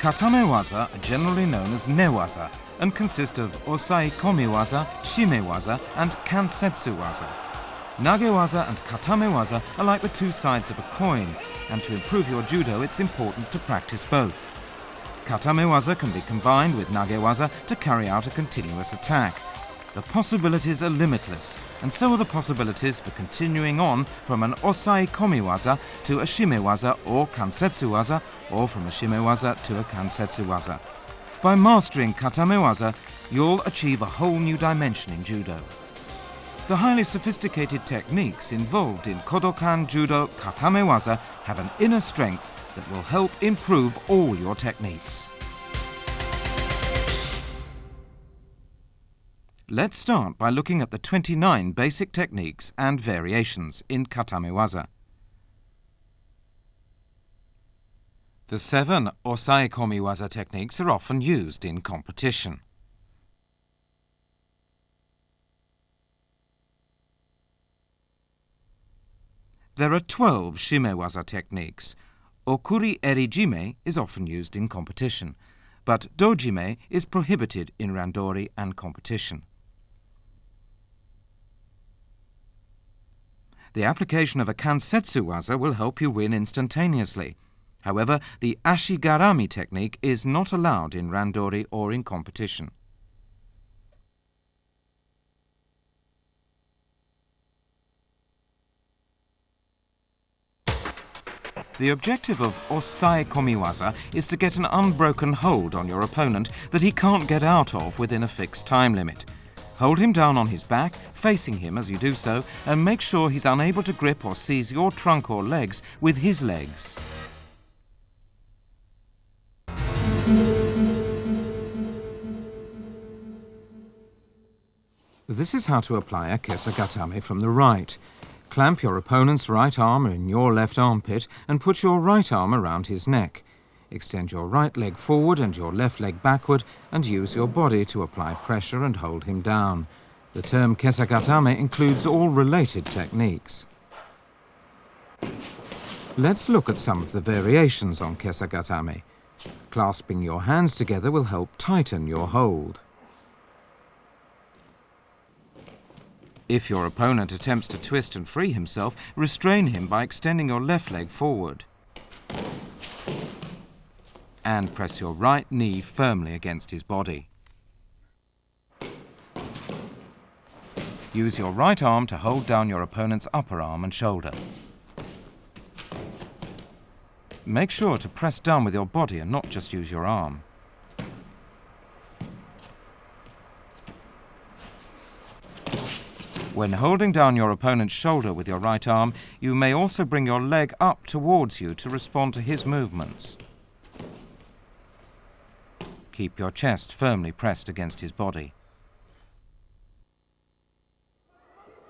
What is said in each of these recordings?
Katame-waza are generally known as Ne-waza and consist of Osaekomi-waza, Shime-waza and Kansetsu-waza. Nage-waza and Katame-waza are like the two sides of a coin, and to improve your judo it's important to practice both. Katame-waza can be combined with Nage-waza to carry out a continuous attack. The possibilities are limitless, and so are the possibilities for continuing on from an Osaekomi-waza to a Shime-waza or Kansetsu-waza, or from a Shime-waza to a Kansetsu-waza. By mastering Katame-waza, you'll achieve a whole new dimension in judo. The highly sophisticated techniques involved in Kodokan Judo Katame-waza have an inner strength that will help improve all your techniques. Let's start by looking at the 29 basic techniques and variations in Katame-waza. The 7 Osaekomi-waza techniques are often used in competition. There are 12 Shime-waza techniques. Okuri-eri-jime is often used in competition, but Do-jime is prohibited in randori and competition. The application of a Kansetsu-waza will help you win instantaneously. However, the Ashi-garami technique is not allowed in randori or in competition. The objective of Osaekomi-waza is to get an unbroken hold on your opponent that he can't get out of within a fixed time limit. Hold him down on his back, facing him as you do so, and make sure he's unable to grip or seize your trunk or legs with his legs. This is how to apply a Kesa-gatame from the right. Clamp your opponent's right arm in your left armpit and put your right arm around his neck. Extend your right leg forward and your left leg backward and use your body to apply pressure and hold him down. The term Kesa-gatame includes all related techniques. Let's look at some of the variations on Kesa-gatame. Clasping your hands together will help tighten your hold. If your opponent attempts to twist and free himself, restrain him by extending your left leg forward. And press your right knee firmly against his body. Use your right arm to hold down your opponent's upper arm and shoulder. Make sure to press down with your body and not just use your arm. When holding down your opponent's shoulder with your right arm, you may also bring your leg up towards you to respond to his movements. Keep your chest firmly pressed against his body.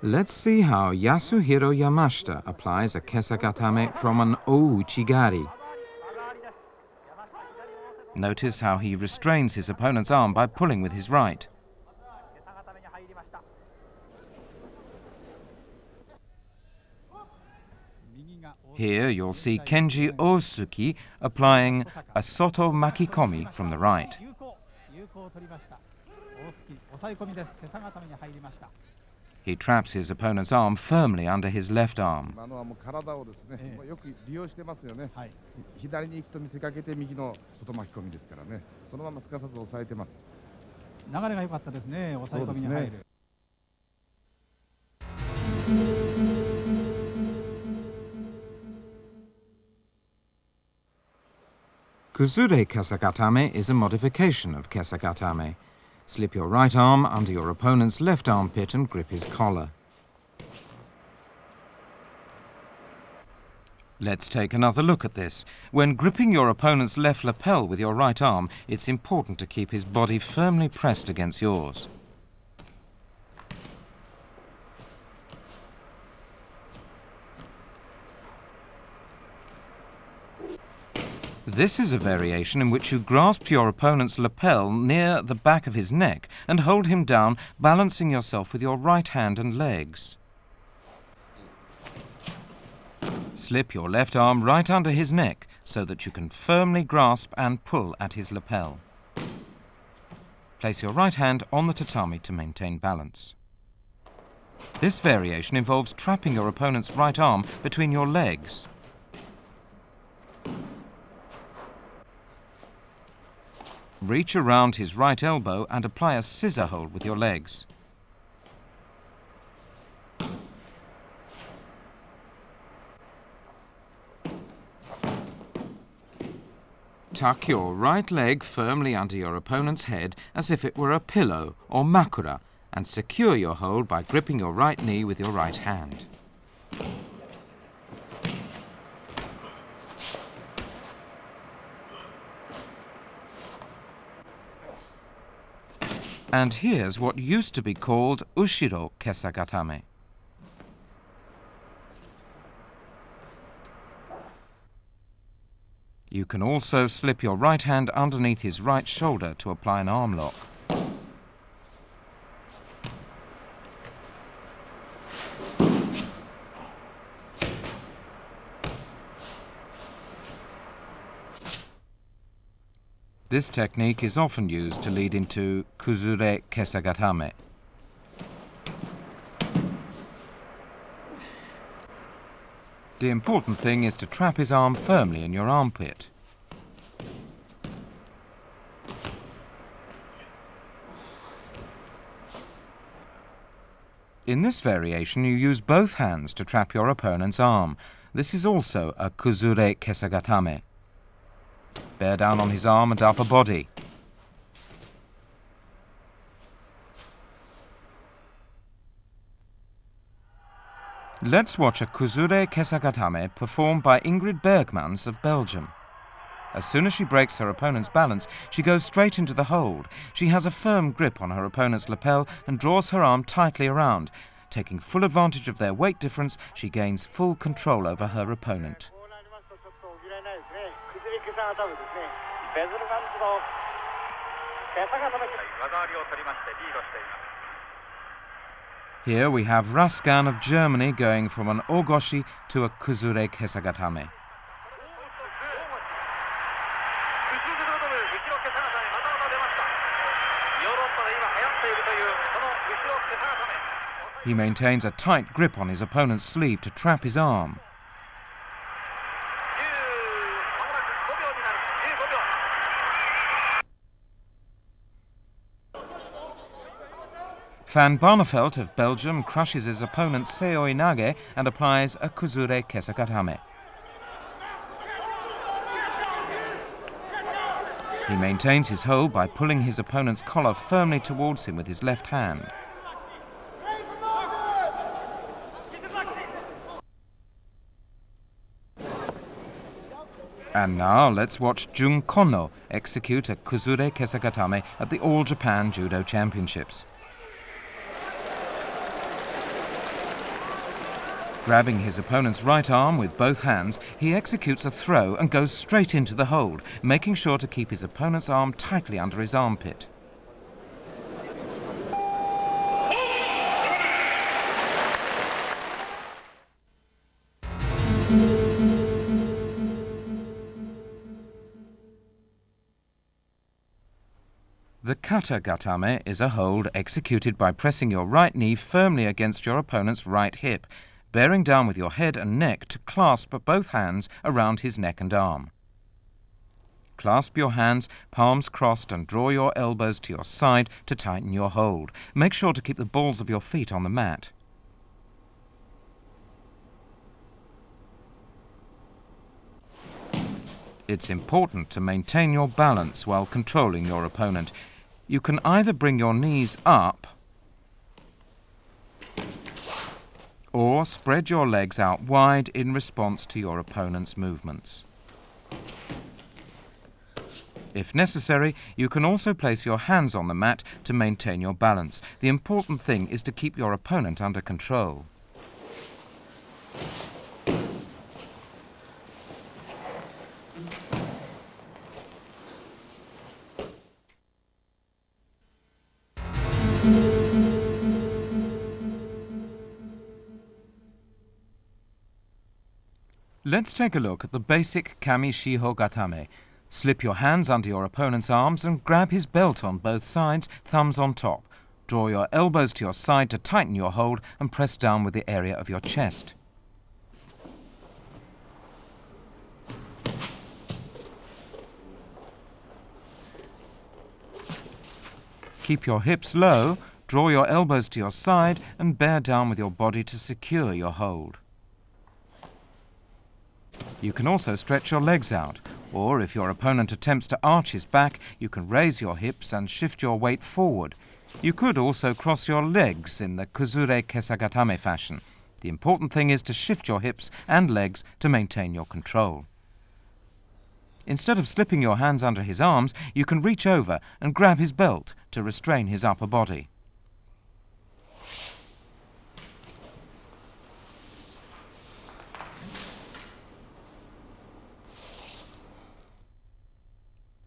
Let's see how Yasuhiro Yamashita applies a Kesa-gatame from an O-uchi-gari. Notice how he restrains his opponent's arm by pulling with his right. Here you'll see Kenji Osuki applying a Soto Makikomi from the right. He traps his opponent's arm firmly under his left arm. Kuzure-kesa-gatame is a modification of Kesa-gatame. Slip your right arm under your opponent's left armpit and grip his collar. Let's take another look at this. When gripping your opponent's left lapel with your right arm, it's important to keep his body firmly pressed against yours. This is a variation in which you grasp your opponent's lapel near the back of his neck and hold him down, balancing yourself with your right hand and legs. Slip your left arm right under his neck, so that you can firmly grasp and pull at his lapel. Place your right hand on the tatami to maintain balance. This variation involves trapping your opponent's right arm between your legs. Reach around his right elbow and apply a scissor hold with your legs. Tuck your right leg firmly under your opponent's head as if it were a pillow or makura, and secure your hold by gripping your right knee with your right hand. And here's what used to be called Ushiro-kesa-gatame. You can also slip your right hand underneath his right shoulder to apply an arm lock. This technique is often used to lead into Kuzure-kesa-gatame. The important thing is to trap his arm firmly in your armpit. In this variation, you use both hands to trap your opponent's arm. This is also a Kuzure-kesa-gatame. Bear down on his arm and upper body. Let's watch a Kuzure-kesa-gatame performed by Ingrid Bergmans of Belgium. As soon as she breaks her opponent's balance, she goes straight into the hold. She has a firm grip on her opponent's lapel and draws her arm tightly around. Taking full advantage of their weight difference, she gains full control over her opponent. Here we have Raskan of Germany going from an ogoshi to a Kuzure-kesa-gatame. He maintains a tight grip on his opponent's sleeve to trap his arm. Van Barneveld of Belgium crushes his opponent's seoi nage and applies a Kuzure-kesa-gatame. He maintains his hold by pulling his opponent's collar firmly towards him with his left hand. And now let's watch Jun Kono execute a Kuzure-kesa-gatame at the All Japan Judo Championships. Grabbing his opponent's right arm with both hands, he executes a throw and goes straight into the hold, making sure to keep his opponent's arm tightly under his armpit. The Kata-gatame is a hold executed by pressing your right knee firmly against your opponent's right hip, bearing down with your head and neck to clasp both hands around his neck and arm. Clasp your hands, palms crossed, and draw your elbows to your side to tighten your hold. Make sure to keep the balls of your feet on the mat. It's important to maintain your balance while controlling your opponent. You can either bring your knees up or spread your legs out wide in response to your opponent's movements. If necessary, you can also place your hands on the mat to maintain your balance. The important thing is to keep your opponent under control. Let's take a look at the basic Kamishiho-gatame. Slip your hands under your opponent's arms and grab his belt on both sides, thumbs on top. Draw your elbows to your side to tighten your hold and press down with the area of your chest. Keep your hips low, draw your elbows to your side and bear down with your body to secure your hold. You can also stretch your legs out, or if your opponent attempts to arch his back, you can raise your hips and shift your weight forward. You could also cross your legs in the Kuzure-kesa-gatame fashion. The important thing is to shift your hips and legs to maintain your control. Instead of slipping your hands under his arms, you can reach over and grab his belt to restrain his upper body.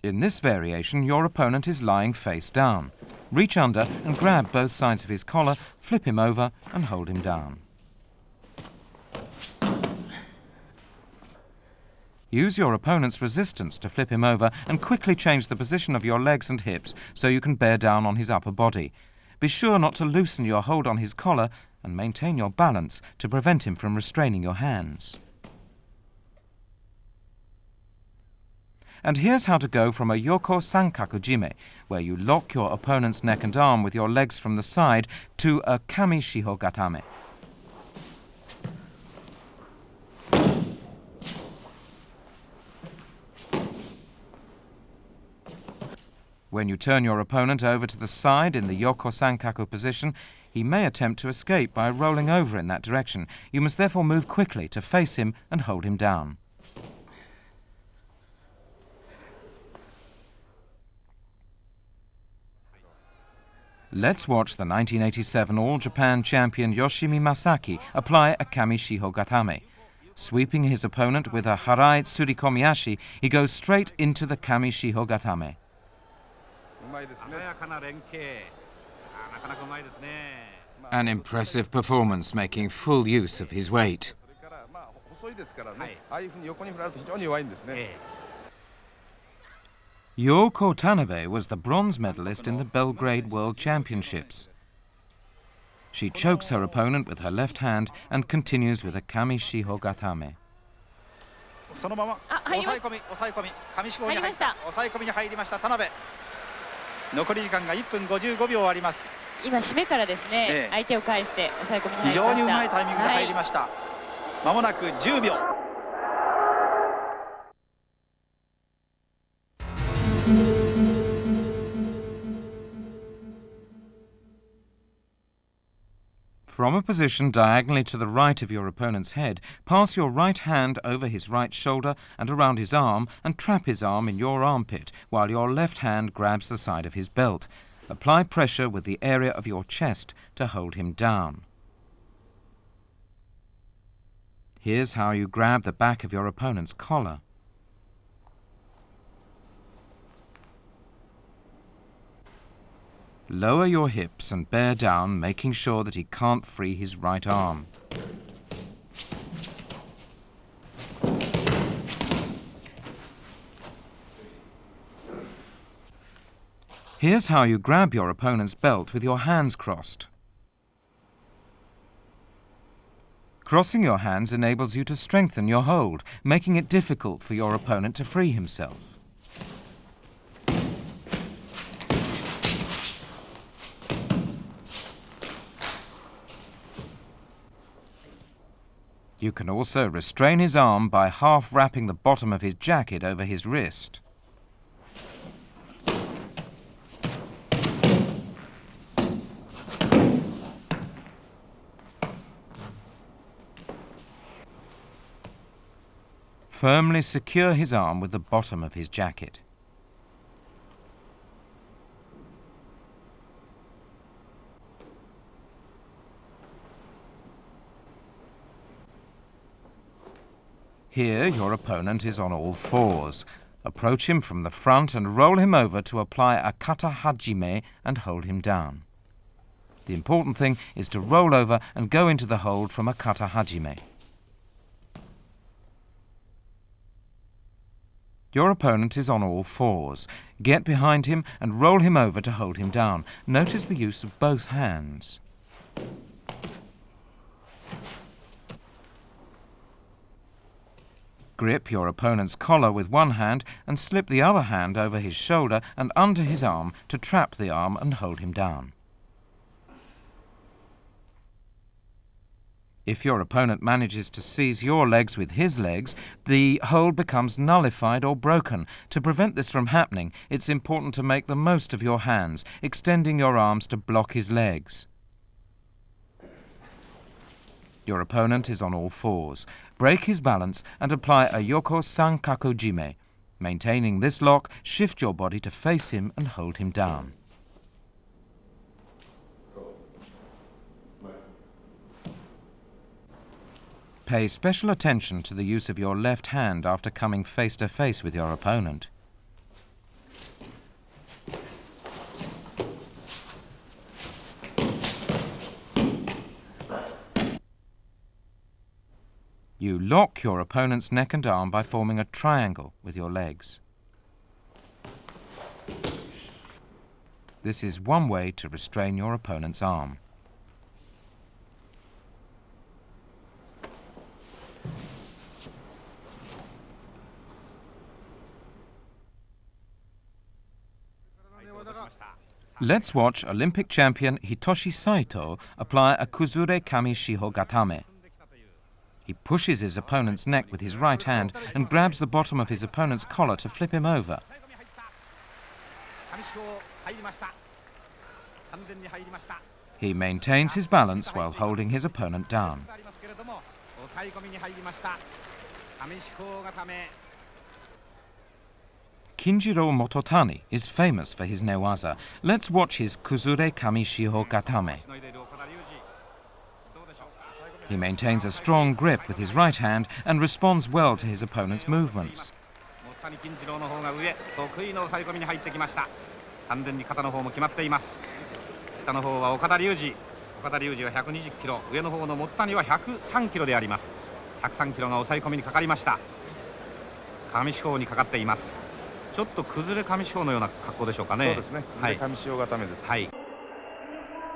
In this variation, your opponent is lying face down. Reach under and grab both sides of his collar, flip him over and hold him down. Use your opponent's resistance to flip him over and quickly change the position of your legs and hips so you can bear down on his upper body. Be sure not to loosen your hold on his collar and maintain your balance to prevent him from restraining your hands. And here's how to go from a Sankaku-jime, where you lock your opponent's neck and arm with your legs from the side, to a Kamishiho-gatame. When you turn your opponent over to the side in the Sankaku position, he may attempt to escape by rolling over in that direction. You must therefore move quickly to face him and hold him down. Let's watch the 1987 All-Japan champion Yoshimi Masaki apply a Kamishiho-gatame. Sweeping his opponent with a harai tsurikomi-ashi, he goes straight into the Kamishiho-gatame. An impressive performance, making full use of his weight. Yoko-tanabe was the bronze medalist in the Belgrade World Championships. She chokes her opponent with her left hand and continues with a Kamishiho-gatame. From a position diagonally to the right of your opponent's head, pass your right hand over his right shoulder and around his arm and trap his arm in your armpit while your left hand grabs the side of his belt. Apply pressure with the area of your chest to hold him down. Here's how you grab the back of your opponent's collar. Lower your hips and bear down, making sure that he can't free his right arm. Here's how you grab your opponent's belt with your hands crossed. Crossing your hands enables you to strengthen your hold, making it difficult for your opponent to free himself. You can also restrain his arm by half wrapping the bottom of his jacket over his wrist. Firmly secure his arm with the bottom of his jacket. Here, your opponent is on all fours. Approach him from the front and roll him over to apply a Kata-jime and hold him down. The important thing is to roll over and go into the hold from a Kata-jime. Your opponent is on all fours. Get behind him and roll him over to hold him down. Notice the use of both hands. Grip your opponent's collar with one hand and slip the other hand over his shoulder and under his arm to trap the arm and hold him down. If your opponent manages to seize your legs with his legs, the hold becomes nullified or broken. To prevent this from happening, it's important to make the most of your hands, extending your arms to block his legs. Your opponent is on all fours. Break his balance and apply a Yoko-Sankaku-jime. Maintaining this lock, shift your body to face him and hold him down. Pay special attention to the use of your left hand after coming face to face with your opponent. You lock your opponent's neck and arm by forming a triangle with your legs. This is one way to restrain your opponent's arm. Let's watch Olympic champion Hitoshi Saito apply a Kuzure-Kamishiho-gatame. He pushes his opponent's neck with his right hand and grabs the bottom of his opponent's collar to flip him over. He maintains his balance while holding his opponent down. Kinjiro Mototani is famous for his Nage-waza. Let's watch his Kuzure-Kamishiho-gatame. He maintains a strong grip with his right hand and responds well to his opponent's movements.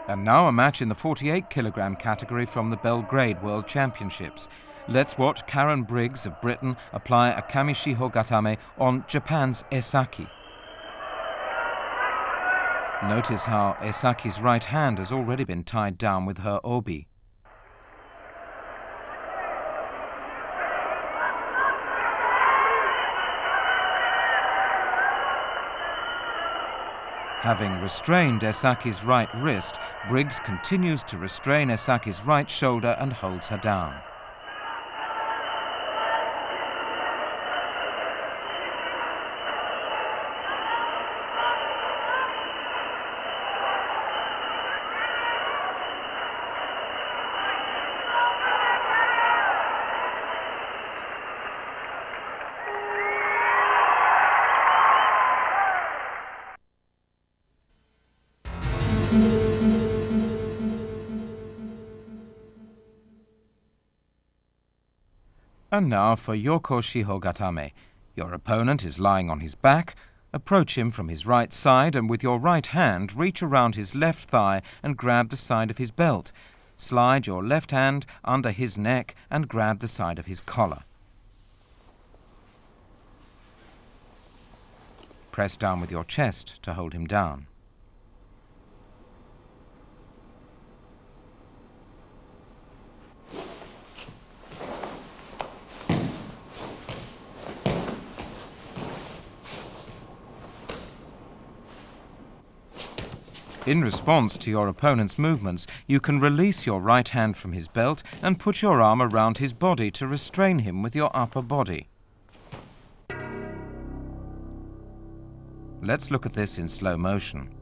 And now a match in the 48-kilogram category from the Belgrade World Championships. Let's watch Karen Briggs of Britain apply a Kamishiho-gatame on Japan's Esaki. Notice how Esaki's right hand has already been tied down with her obi. Having restrained Esaki's right wrist, Briggs continues to restrain Esaki's right shoulder and holds her down. And now for Yoko-shiho-gatame. Your opponent is lying on his back. Approach him from his right side and with your right hand reach around his left thigh and grab the side of his belt. Slide your left hand under his neck and grab the side of his collar. Press down with your chest to hold him down. In response to your opponent's movements, you can release your right hand from his belt and put your arm around his body to restrain him with your upper body. Let's look at this in slow motion.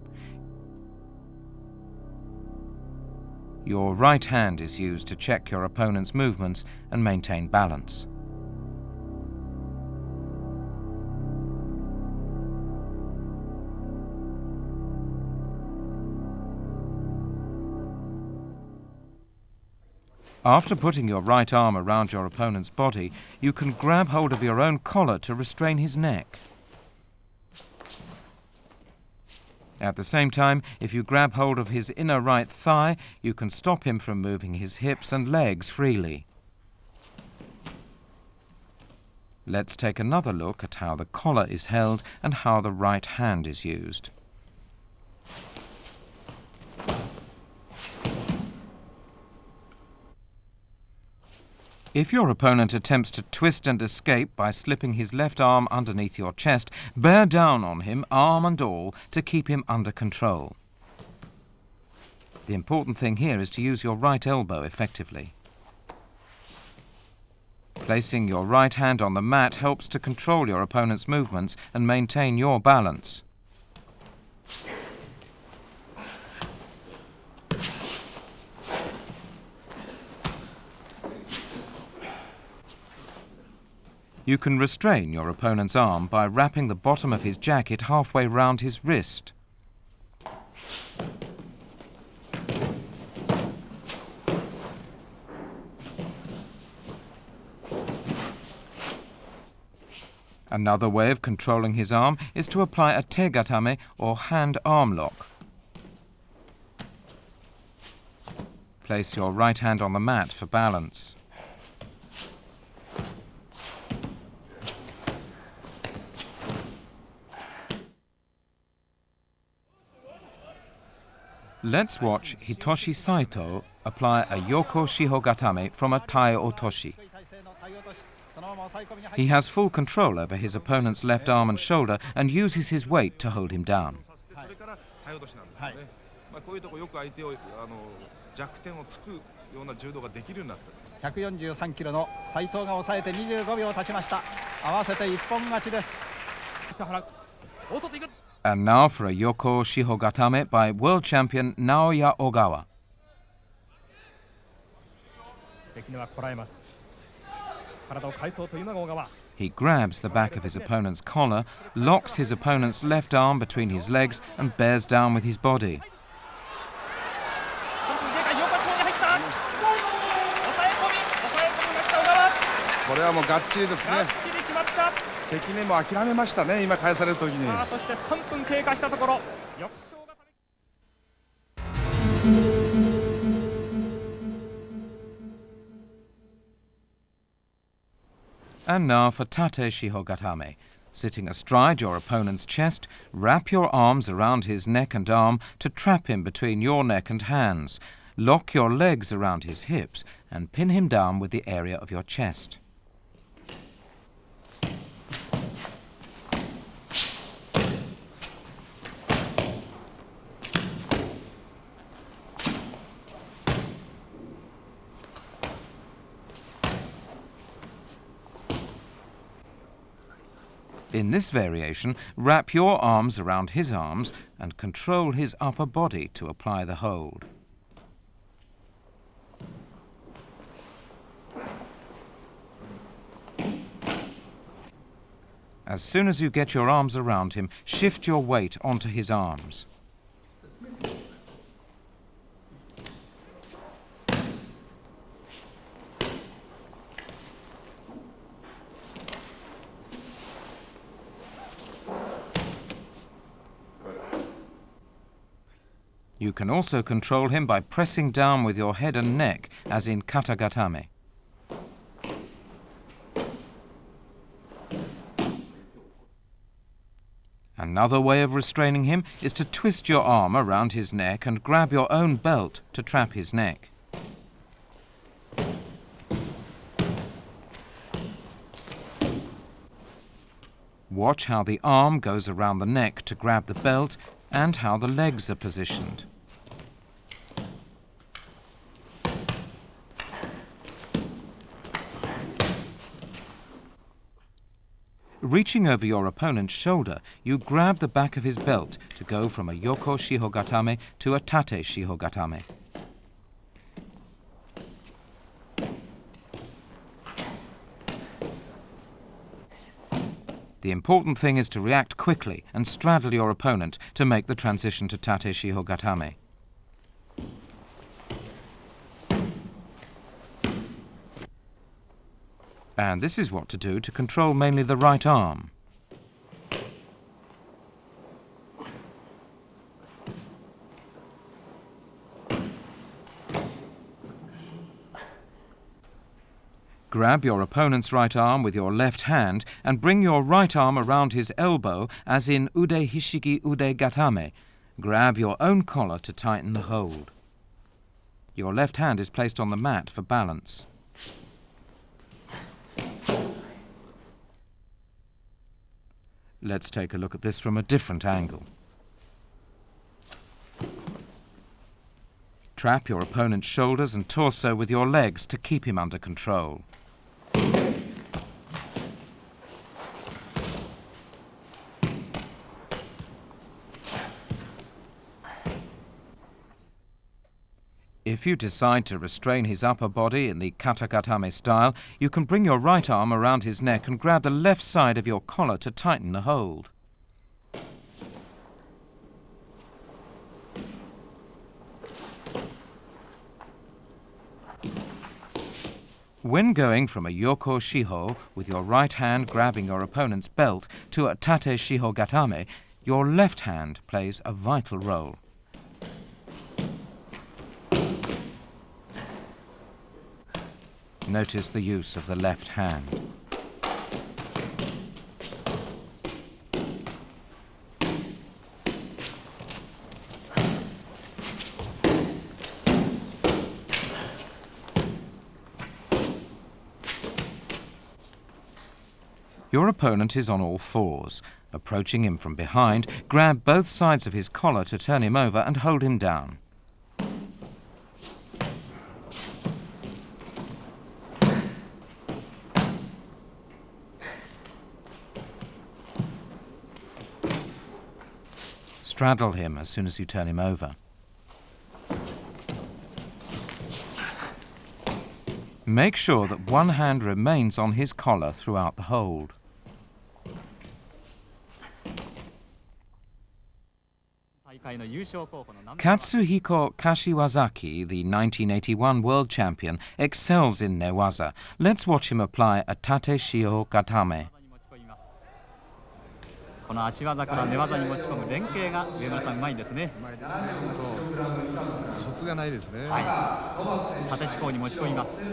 Your right hand is used to check your opponent's movements and maintain balance. After putting your right arm around your opponent's body, you can grab hold of your own collar to restrain his neck. At the same time, if you grab hold of his inner right thigh, you can stop him from moving his hips and legs freely. Let's take another look at how the collar is held and how the right hand is used. If your opponent attempts to twist and escape by slipping his left arm underneath your chest, bear down on him, arm and all, to keep him under control. The important thing here is to use your right elbow effectively. Placing your right hand on the mat helps to control your opponent's movements and maintain your balance. You can restrain your opponent's arm by wrapping the bottom of his jacket halfway round his wrist. Another way of controlling his arm is to apply a Tate-gatame or hand-arm lock. Place your right hand on the mat for balance. Let's watch Hitoshi Saito apply a Yoko-shiho-gatame from a tai otoshi. He has full control over his opponent's left arm and shoulder and uses his weight to hold him down. And now for a Yoko-shiho-gatame by world champion Naoya Ogawa. He grabs the back of his opponent's collar, locks his opponent's left arm between his legs and bears down with his body. And now for Tate-shiho-gatame. Sitting astride your opponent's chest, wrap your arms around his neck and arm to trap him between your neck and hands. Lock your legs around his hips and pin him down with the area of your chest. In this variation, wrap your arms around his arms and control his upper body to apply the hold. As soon as you get your arms around him, shift your weight onto his arms. You can also control him by pressing down with your head and neck, as in Kata-gatame. Another way of restraining him is to twist your arm around his neck and grab your own belt to trap his neck. Watch how the arm goes around the neck to grab the belt and how the legs are positioned. Reaching over your opponent's shoulder, you grab the back of his belt to go from a Yoko-shiho-gatame to a Tate-shiho-gatame. The important thing is to react quickly and straddle your opponent to make the transition to And this is what to do to control mainly the right arm. Grab your opponent's right arm with your left hand and bring your right arm around his elbow as in Udehishigi-udegatame. Grab your own collar to tighten the hold. Your left hand is placed on the mat for balance. Let's take a look at this from a different angle. Trap your opponent's shoulders and torso with your legs to keep him under control. If you decide to restrain his upper body in the Kata-gatame style, you can bring your right arm around his neck and grab the left side of your collar to tighten the hold. When going from a Yoko-shiho with your right hand grabbing your opponent's belt to a Tate-shiho-gatame, your left hand plays a vital role. Notice the use of the left hand. Your opponent is on all fours. Approaching him from behind, grab both sides of his collar to turn him over and hold him down. Straddle him as soon as you turn him over. Make sure that one hand remains on his collar throughout the hold. Katsuhiko Kashiwazaki, the 1981 world champion, excels in Nage-waza. Let's watch him apply a Tate-shiho-gatame. この足技から寝技に持ち込む連携が上村さんうまいんですね。うまいですね。卒がないですね。はい。縦四方に持ち込みます。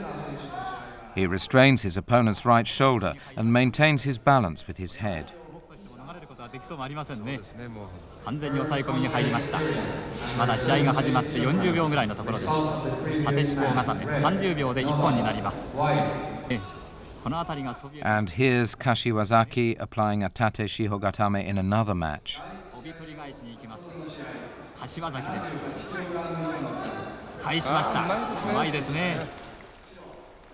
He restrains his opponent's right shoulder and maintains his balance with his head. 逃れることはできそうもありませんね。完全に抑え込みに入りました。まだ試合が始まって40秒ぐらいのところです。縦四方固め30秒で1本になります。And here's Kashiwazaki applying a Tate-shiho-gatame in another match.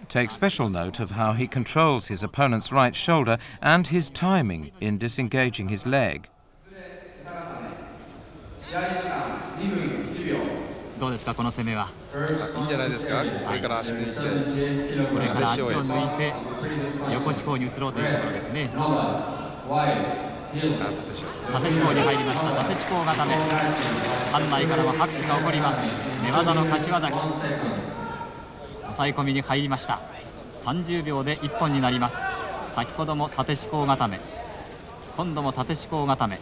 Take special note of how he controls his opponent's right shoulder and his timing in disengaging his leg. どうですかこの攻めは。いいんじゃないですか。これから足抜いて、これから足を抜いて横四方に移ろうというところですね。縦四方に入りました。縦四方固め。館内からは拍手が起こります。寝技の柏崎。抑え込みに入りました。30秒で1本になります。先ほども縦四方固め。今度も縦四方固め。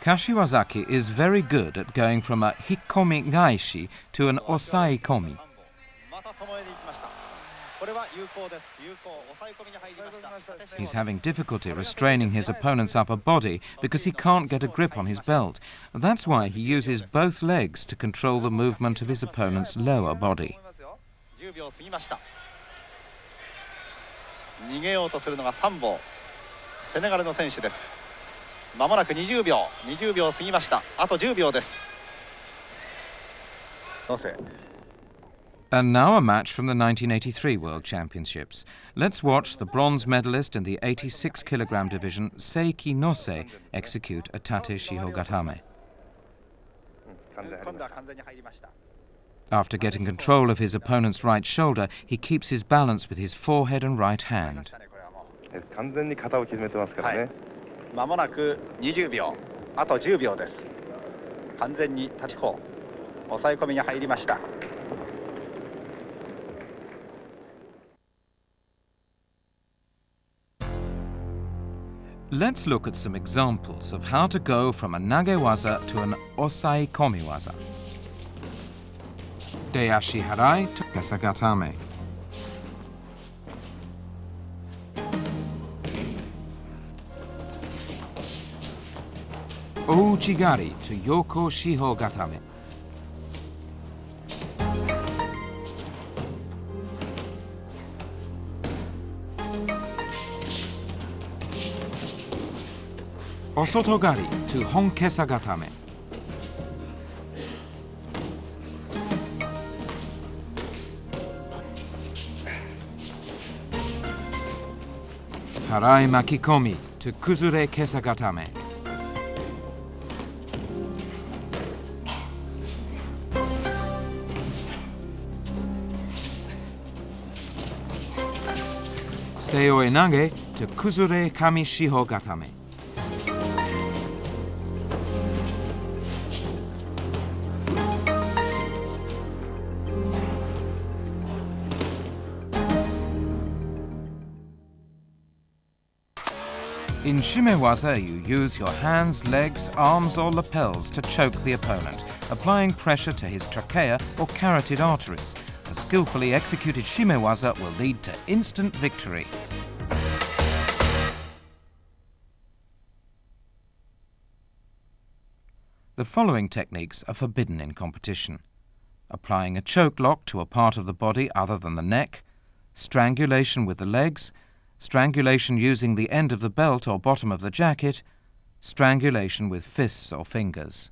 Kashiwazaki is very good at going from a hikkomi-gaeshi to an osaekomi. He's having difficulty restraining his opponent's upper body because he can't get a grip on his belt. That's why he uses both legs to control the movement of his opponent's lower body. 逃げようとするのが3棒セネガルの選手です。まもなく20秒過ぎました。あと10秒です。 And now a match from the 1983 World Championships. Let's watch the bronze medalist in the 86 kilogram division, Seiki Nose, execute a Tate-shiho-gatame. After getting control of his opponent's right shoulder, he keeps his balance with his forehead and right hand. まもなく20秒、あと10秒です。完全に立ち方、抑え込みに入りました。Let's look at some examples of how to go from a Nage-waza to an Osaekomi-waza. Ashi harai to Kesa-gatame. Ouchi-gari to Yoko-shiho-gatame. Osoto-gari to Honkesa-gatame. Harai makikomi to Kuzure-kesa-gatame. Seoi nage to Kuzure-Kamishiho-gatame. In shime-waza, you use your hands, legs, arms or lapels to choke the opponent, applying pressure to his trachea or carotid arteries. A skillfully executed shime-waza will lead to instant victory. The following techniques are forbidden in competition: applying a choke lock to a part of the body other than the neck, strangulation with the legs, strangulation using the end of the belt or bottom of the jacket, strangulation with fists or fingers.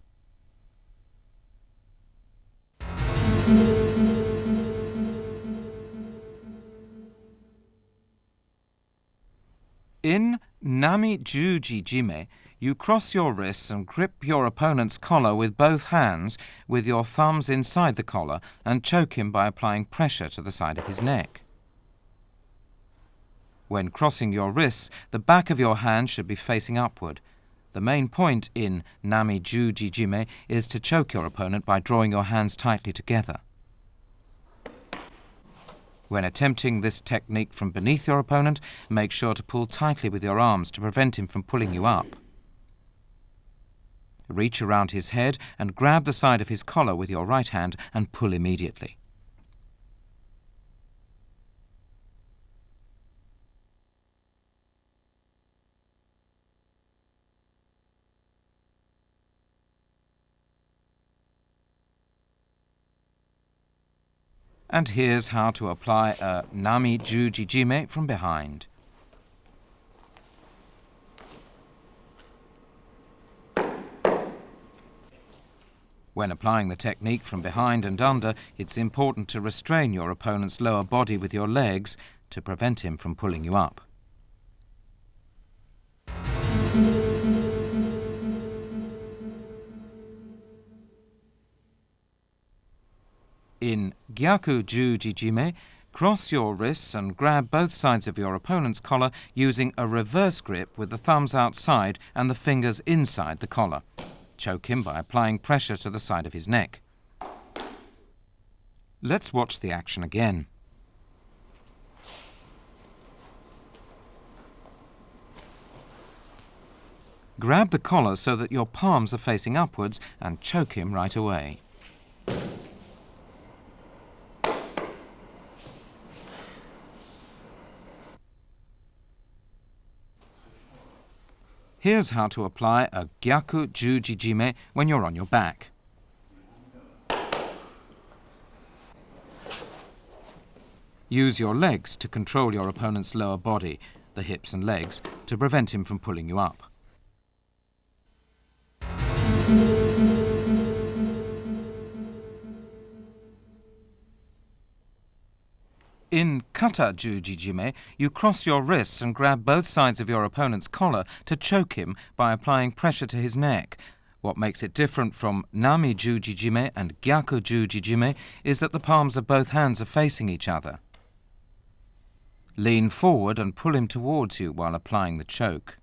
In Nami-juji-jime, you cross your wrists and grip your opponent's collar with both hands with your thumbs inside the collar and choke him by applying pressure to the side of his neck. When crossing your wrists, the back of your hand should be facing upward. The main point in Nami-juji-jime is to choke your opponent by drawing your hands tightly together. When attempting this technique from beneath your opponent, make sure to pull tightly with your arms to prevent him from pulling you up. Reach around his head and grab the side of his collar with your right hand and pull immediately. And here's how to apply a Nami-juji-jime from behind. When applying the technique from behind and under, it's important to restrain your opponent's lower body with your legs to prevent him from pulling you up. In Gyaku-juji-jime, cross your wrists and grab both sides of your opponent's collar using a reverse grip with the thumbs outside and the fingers inside the collar. Choke him by applying pressure to the side of his neck. Let's watch the action again. Grab the collar so that your palms are facing upwards and choke him right away. Here's how to apply a Gyaku-juji-jime when you're on your back. Use your legs to control your opponent's lower body, the hips and legs, to prevent him from pulling you up. In Kata-juji-jime, you cross your wrists and grab both sides of your opponent's collar to choke him by applying pressure to his neck. What makes it different from Nami-juji-jime and Gyaku-juji-jime is that the palms of both hands are facing each other. Lean forward and pull him towards you while applying the choke.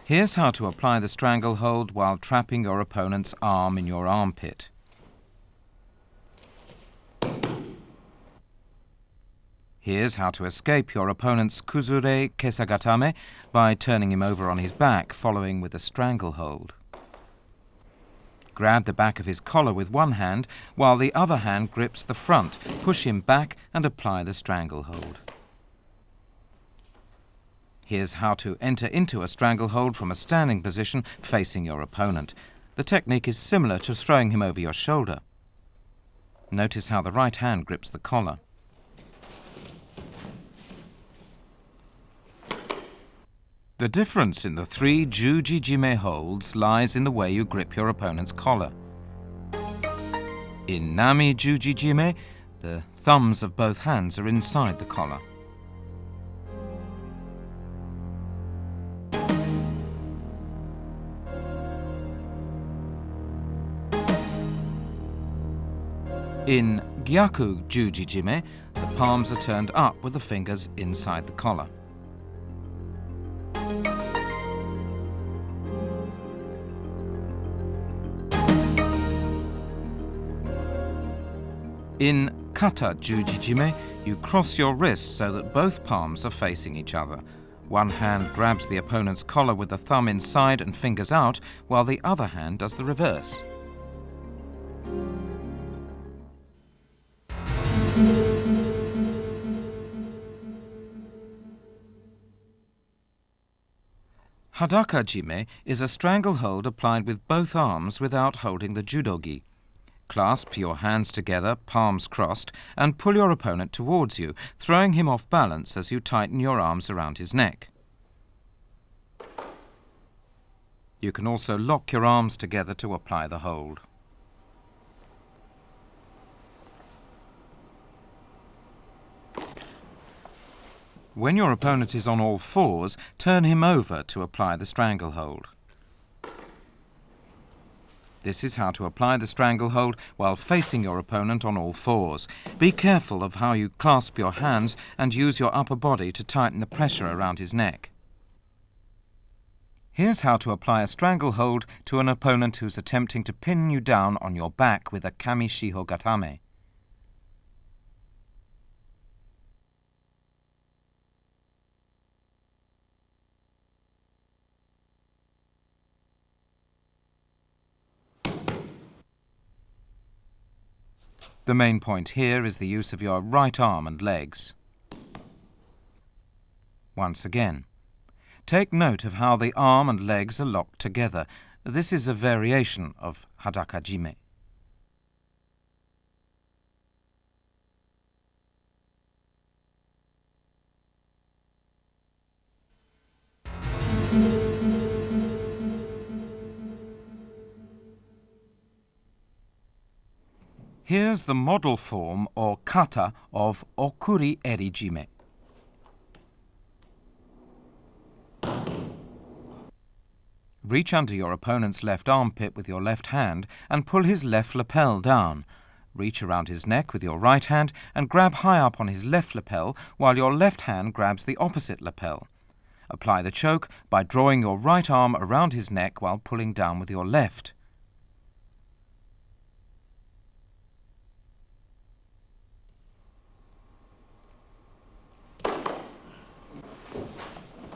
Here's how to apply the stranglehold while trapping your opponent's arm in your armpit. Here's how to escape your opponent's Kuzure-kesa-gatame by turning him over on his back, following with a stranglehold. Grab the back of his collar with one hand, while the other hand grips the front. Push him back and apply the stranglehold. Here's how to enter into a stranglehold from a standing position facing your opponent. The technique is similar to throwing him over your shoulder. Notice how the right hand grips the collar. The difference in the 3 juji-jime holds lies in the way you grip your opponent's collar. In Nami-juji-jime, the thumbs of both hands are inside the collar. In Gyaku-juji-jime, the palms are turned up with the fingers inside the collar. In Kata-juji-jime, you cross your wrists so that both palms are facing each other. One hand grabs the opponent's collar with the thumb inside and fingers out, while the other hand does the reverse. Hadaka-jime is a stranglehold applied with both arms without holding the judogi. Clasp your hands together, palms crossed, and pull your opponent towards you, throwing him off balance as you tighten your arms around his neck. You can also lock your arms together to apply the hold. When your opponent is on all fours, turn him over to apply the stranglehold. This is how to apply the stranglehold while facing your opponent on all fours. Be careful of how you clasp your hands and use your upper body to tighten the pressure around his neck. Here's how to apply a stranglehold to an opponent who's attempting to pin you down on your back with a Kamishiho-gatame. The main point here is the use of your right arm and legs. Once again, take note of how the arm and legs are locked together. This is a variation of Hadaka-jime. Here's the model form or kata of Okuri-eri-jime. Reach under your opponent's left armpit with your left hand and pull his left lapel down. Reach around his neck with your right hand and grab high up on his left lapel while your left hand grabs the opposite lapel. Apply the choke by drawing your right arm around his neck while pulling down with your left.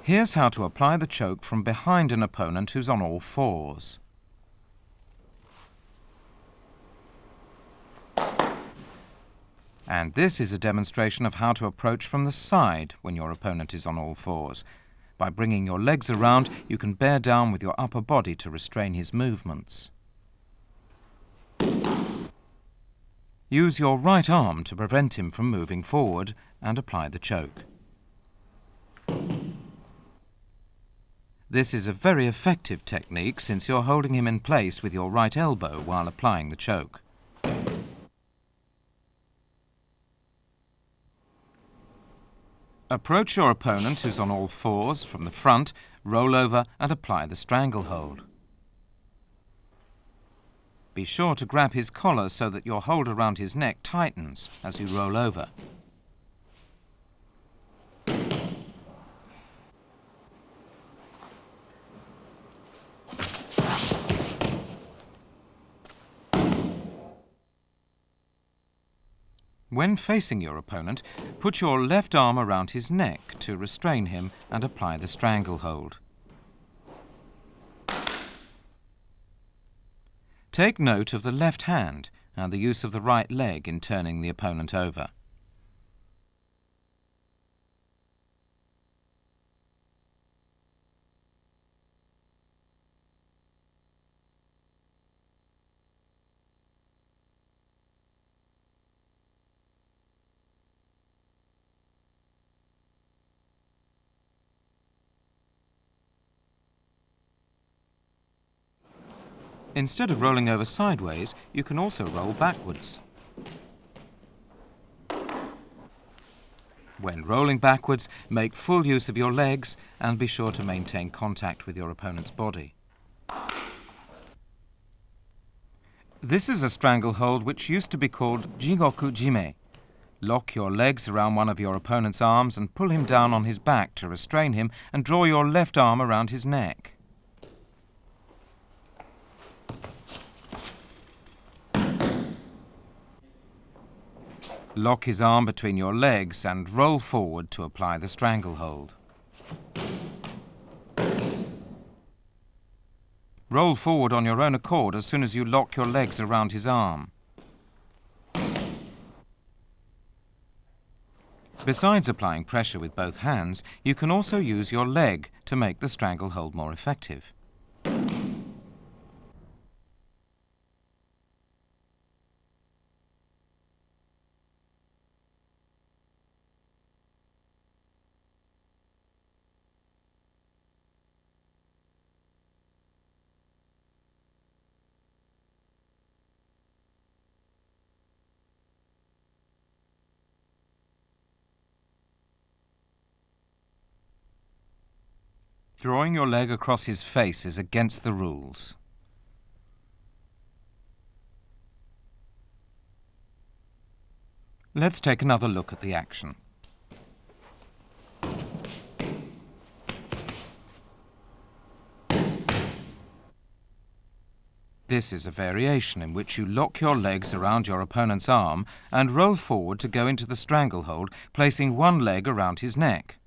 Here's how to apply the choke from behind an opponent who's on all fours. And this is a demonstration of how to approach from the side when your opponent is on all fours. By bringing your legs around, you can bear down with your upper body to restrain his movements. Use your right arm to prevent him from moving forward and apply the choke. This is a very effective technique since you're holding him in place with your right elbow while applying the choke. Approach your opponent who's on all fours from the front, roll over and apply the stranglehold. Be sure to grab his collar so that your hold around his neck tightens as you roll over. When facing your opponent, put your left arm around his neck to restrain him and apply the stranglehold. Take note of the left hand and the use of the right leg in turning the opponent over. Instead of rolling over sideways, you can also roll backwards. When rolling backwards, make full use of your legs and be sure to maintain contact with your opponent's body. This is a stranglehold which used to be called Jigoku-jime. Lock your legs around one of your opponent's arms and pull him down on his back to restrain him and draw your left arm around his neck. Lock his arm between your legs and roll forward to apply the stranglehold. Roll forward on your own accord as soon as you lock your legs around his arm. Besides applying pressure with both hands, you can also use your leg to make the stranglehold more effective. Drawing your leg across his face is against the rules. Let's take another look at the action. This is a variation in which you lock your legs around your opponent's arm and roll forward to go into the stranglehold, placing one leg around his neck.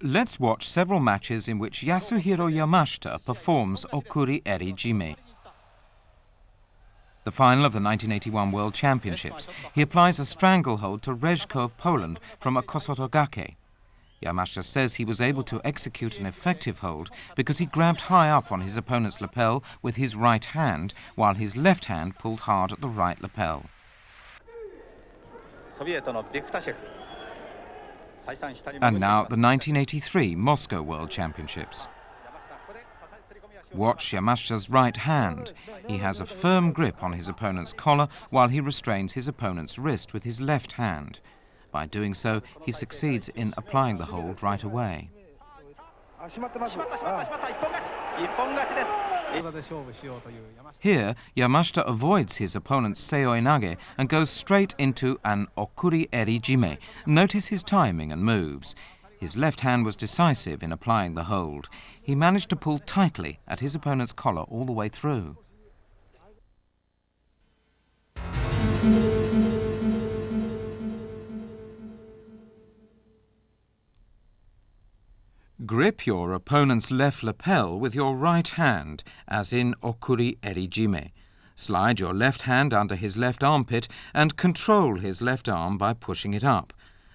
Let's watch several matches in which Yasuhiro Yamashita performs Okuri-eri-jime. The final of the 1981 World Championships, he applies a stranglehold to Rejko of Poland from a Kosoto-gake. Yamashita says he was able to execute an effective hold because he grabbed high up on his opponent's lapel with his right hand, while his left hand pulled hard at the right lapel. And now the 1983 Moscow World Championships. Watch Yamashita's right hand. He has a firm grip on his opponent's collar while he restrains his opponent's wrist with his left hand. By doing so, he succeeds in applying the hold right away. Here, Yamashita avoids his opponent's seoi nage and goes straight into an Okuri-eri-jime. Notice his timing and moves. His left hand was decisive in applying the hold. He managed to pull tightly at his opponent's collar all the way through. Grip your opponent's left lapel with your right hand, as in Okuri-eri-jime. Slide your left hand under his left armpit and control his left arm by pushing it up.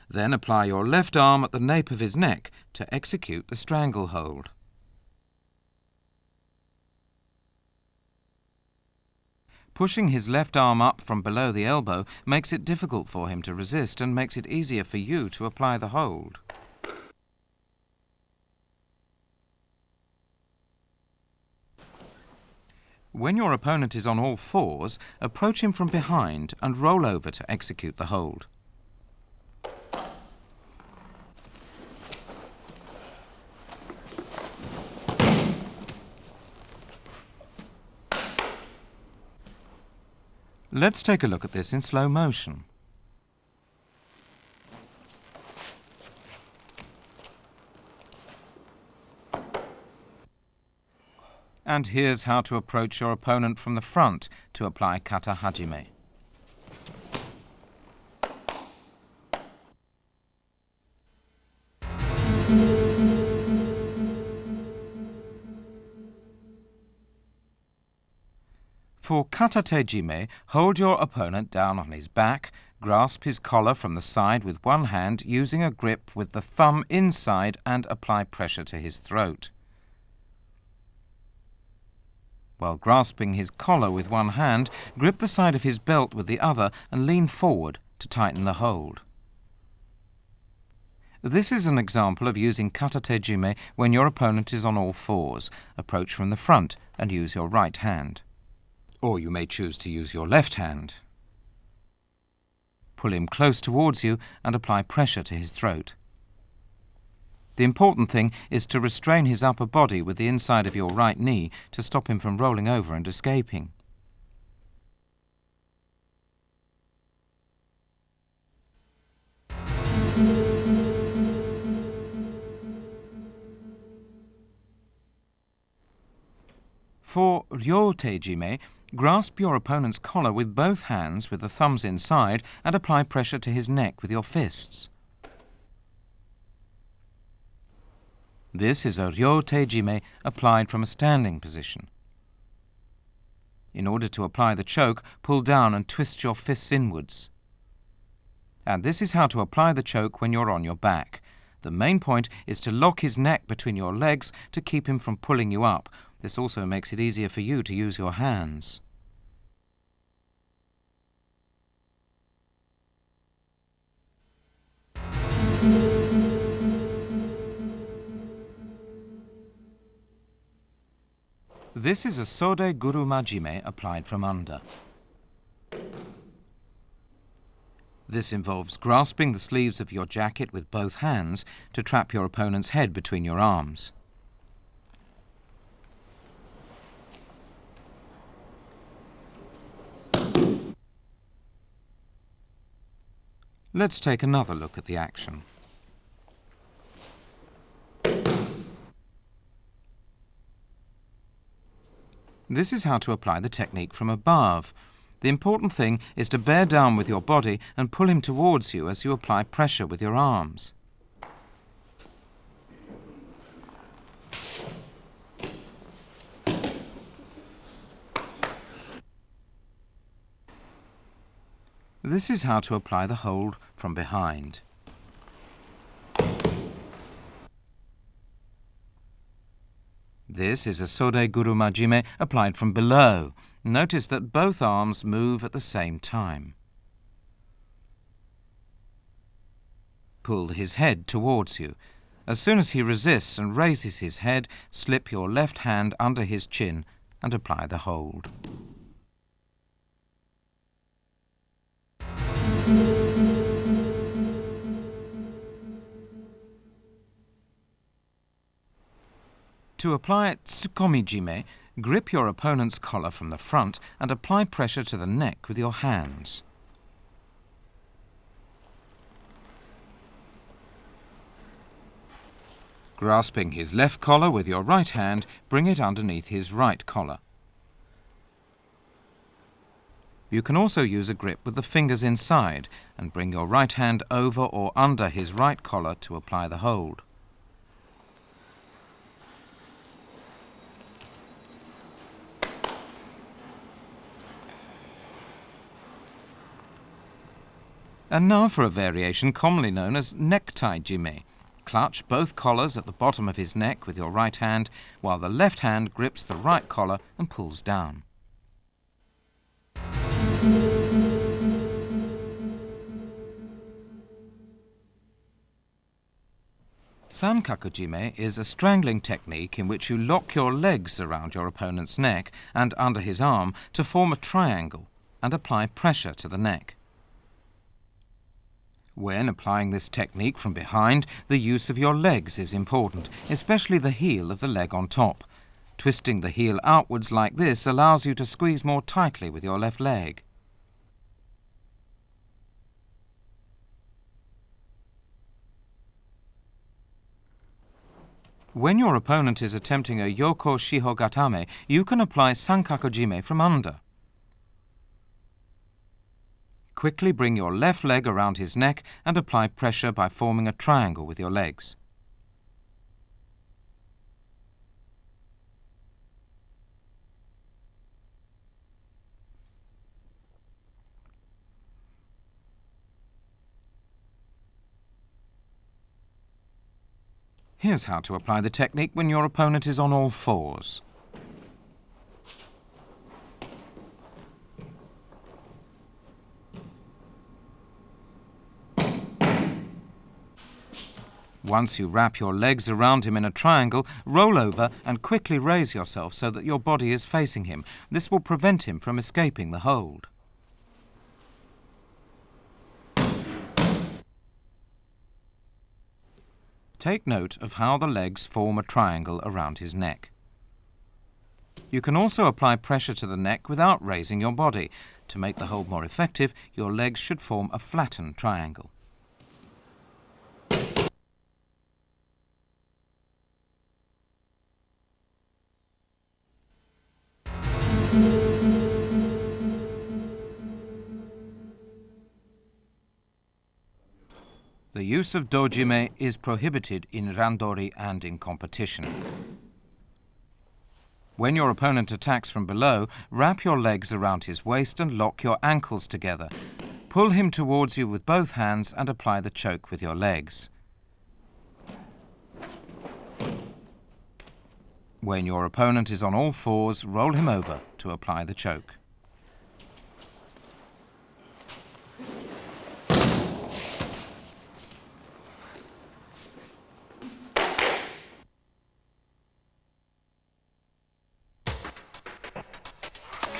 Then apply your left arm at the nape of his neck to execute the stranglehold. Pushing his left arm up from below the elbow makes it difficult for him to resist and makes it easier for you to apply the hold. When your opponent is on all fours, approach him from behind and roll over to execute the hold. Let's take a look at this in slow motion. And here's how to approach your opponent from the front to apply Kata-ha-jime. For Katate-jime, hold your opponent down on his back, grasp his collar from the side with one hand using a grip with the thumb inside and apply pressure to his throat. While grasping his collar with one hand, grip the side of his belt with the other and lean forward to tighten the hold. This is an example of using Katate-jime when your opponent is on all fours. Approach from the front and use your right hand. Or you may choose to use your left hand. Pull him close towards you and apply pressure to his throat. The important thing is to restrain his upper body with the inside of your right knee to stop him from rolling over and escaping. For Ryote-jime, grasp your opponent's collar with both hands with the thumbs inside and apply pressure to his neck with your fists. This is a Ryote-jime applied from a standing position. In order to apply the choke, pull down and twist your fists inwards. And this is how to apply the choke when you're on your back. The main point is to lock his neck between your legs to keep him from pulling you up. This also makes it easier for you to use your hands. This is a Sodeguruma-jime applied from under. This involves grasping the sleeves of your jacket with both hands to trap your opponent's head between your arms. Let's take another look at the action. This is how to apply the technique from above. The important thing is to bear down with your body and pull him towards you as you apply pressure with your arms. This is how to apply the hold from behind. This is a Sodeguruma-jime applied from below. Notice that both arms move at the same time. Pull his head towards you. As soon as he resists and raises his head, slip your left hand under his chin and apply the hold. To apply Tsukkomi-jime, grip your opponent's collar from the front and apply pressure to the neck with your hands. Grasping his left collar with your right hand, bring it underneath his right collar. You can also use a grip with the fingers inside and bring your right hand over or under his right collar to apply the hold. And now for a variation commonly known as necktie-jime. Clutch both collars at the bottom of his neck with your right hand, while the left hand grips the right collar and pulls down. Sankaku-jime is a strangling technique in which you lock your legs around your opponent's neck and under his arm to form a triangle and apply pressure to the neck. When applying this technique from behind, the use of your legs is important, especially the heel of the leg on top. Twisting the heel outwards like this allows you to squeeze more tightly with your left leg. When your opponent is attempting a Yoko-shiho-gatame, you can apply Sankaku-jime from under. Quickly bring your left leg around his neck and apply pressure by forming a triangle with your legs. Here's how to apply the technique when your opponent is on all fours. Once you wrap your legs around him in a triangle, roll over and quickly raise yourself so that your body is facing him. This will prevent him from escaping the hold. Take note of how the legs form a triangle around his neck. You can also apply pressure to the neck without raising your body. To make the hold more effective, your legs should form a flattened triangle. The use of Do-jime is prohibited in randori and in competition. When your opponent attacks from below, wrap your legs around his waist and lock your ankles together. Pull him towards you with both hands and apply the choke with your legs. When your opponent is on all fours, roll him over to apply the choke.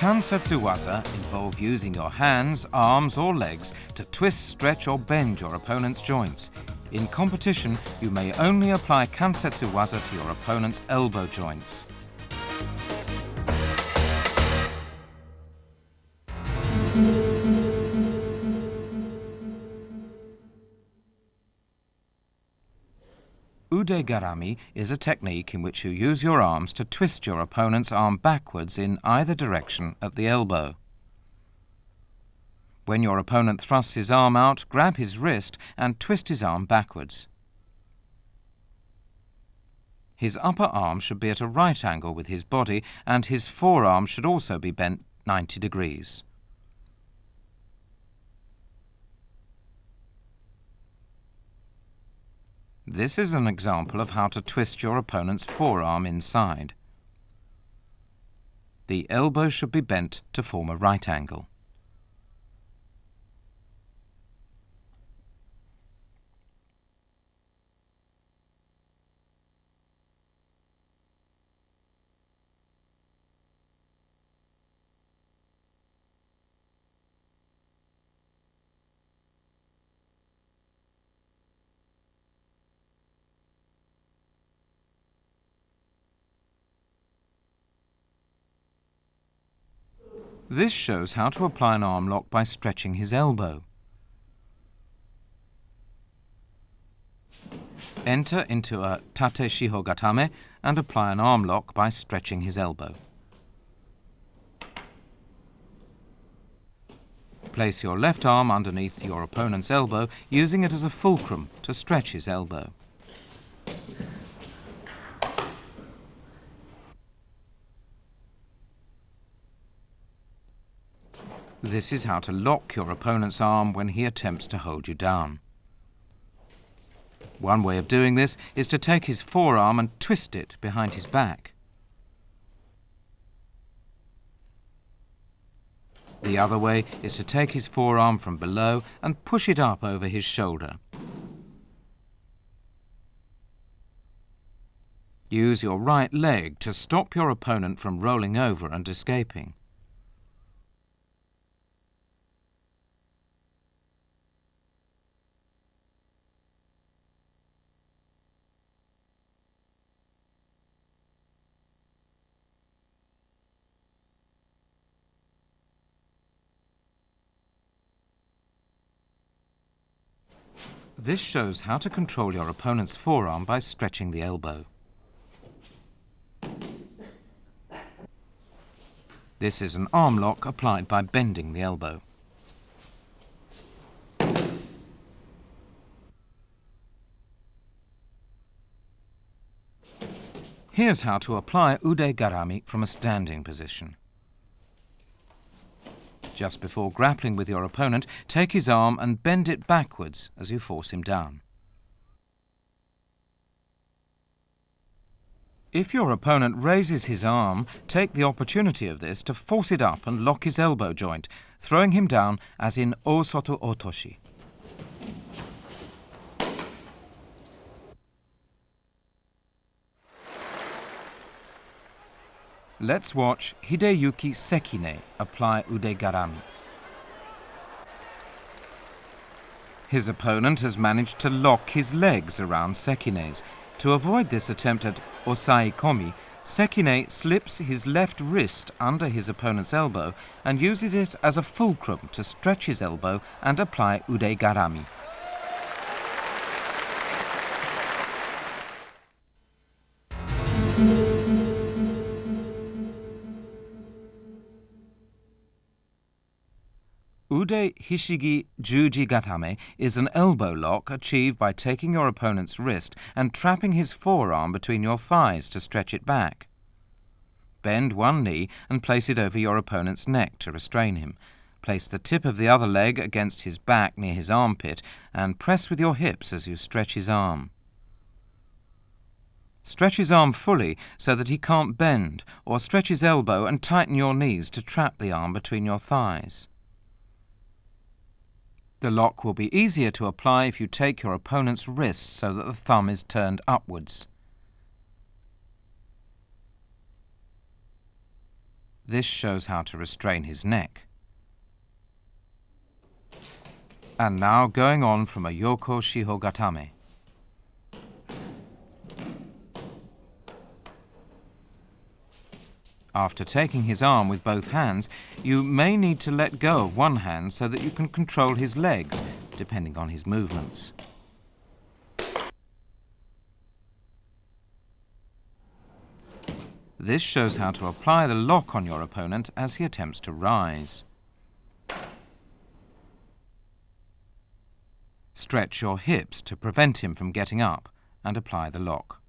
Kansetsu-waza involve using your hands, arms or legs to twist, stretch or bend your opponent's joints. In competition, you may only apply Kansetsu-waza to your opponent's elbow joints. Ude-garami is a technique in which you use your arms to twist your opponent's arm backwards in either direction at the elbow. When your opponent thrusts his arm out, grab his wrist and twist his arm backwards. His upper arm should be at a right angle with his body, and his forearm should also be bent 90 degrees. This is an example of how to twist your opponent's forearm inside. The elbow should be bent to form a right angle. This shows how to apply an arm lock by stretching his elbow. Enter into a Tate-shiho-gatame and apply an arm lock by stretching his elbow. Place your left arm underneath your opponent's elbow, using it as a fulcrum to stretch his elbow. This is how to lock your opponent's arm when he attempts to hold you down. One way of doing this is to take his forearm and twist it behind his back. The other way is to take his forearm from below and push it up over his shoulder. Use your right leg to stop your opponent from rolling over and escaping. This shows how to control your opponent's forearm by stretching the elbow. This is an arm lock applied by bending the elbow. Here's how to apply Ude-garami from a standing position. Just before grappling with your opponent, take his arm and bend it backwards as you force him down. If your opponent raises his arm, take the opportunity of this to force it up and lock his elbow joint, throwing him down as in Osoto Otoshi. Let's watch Hideyuki Sekine apply Ude-garami. His opponent has managed to lock his legs around Sekine's. To avoid this attempt at Osaekomi, Sekine slips his left wrist under his opponent's elbow and uses it as a fulcrum to stretch his elbow and apply Ude-garami. Udehishigi-juji-gatame is an elbow lock achieved by taking your opponent's wrist and trapping his forearm between your thighs to stretch it back. Bend one knee and place it over your opponent's neck to restrain him. Place the tip of the other leg against his back near his armpit and press with your hips as you stretch his arm. Stretch his arm fully so that he can't bend, or stretch his elbow and tighten your knees to trap the arm between your thighs. The lock will be easier to apply if you take your opponent's wrist so that the thumb is turned upwards. This shows how to restrain his neck. And now going on from a Yoko-shiho-gatame. After taking his arm with both hands, you may need to let go of one hand so that you can control his legs, depending on his movements. This shows how to apply the lock on your opponent as he attempts to rise. Stretch your hips to prevent him from getting up and apply the lock.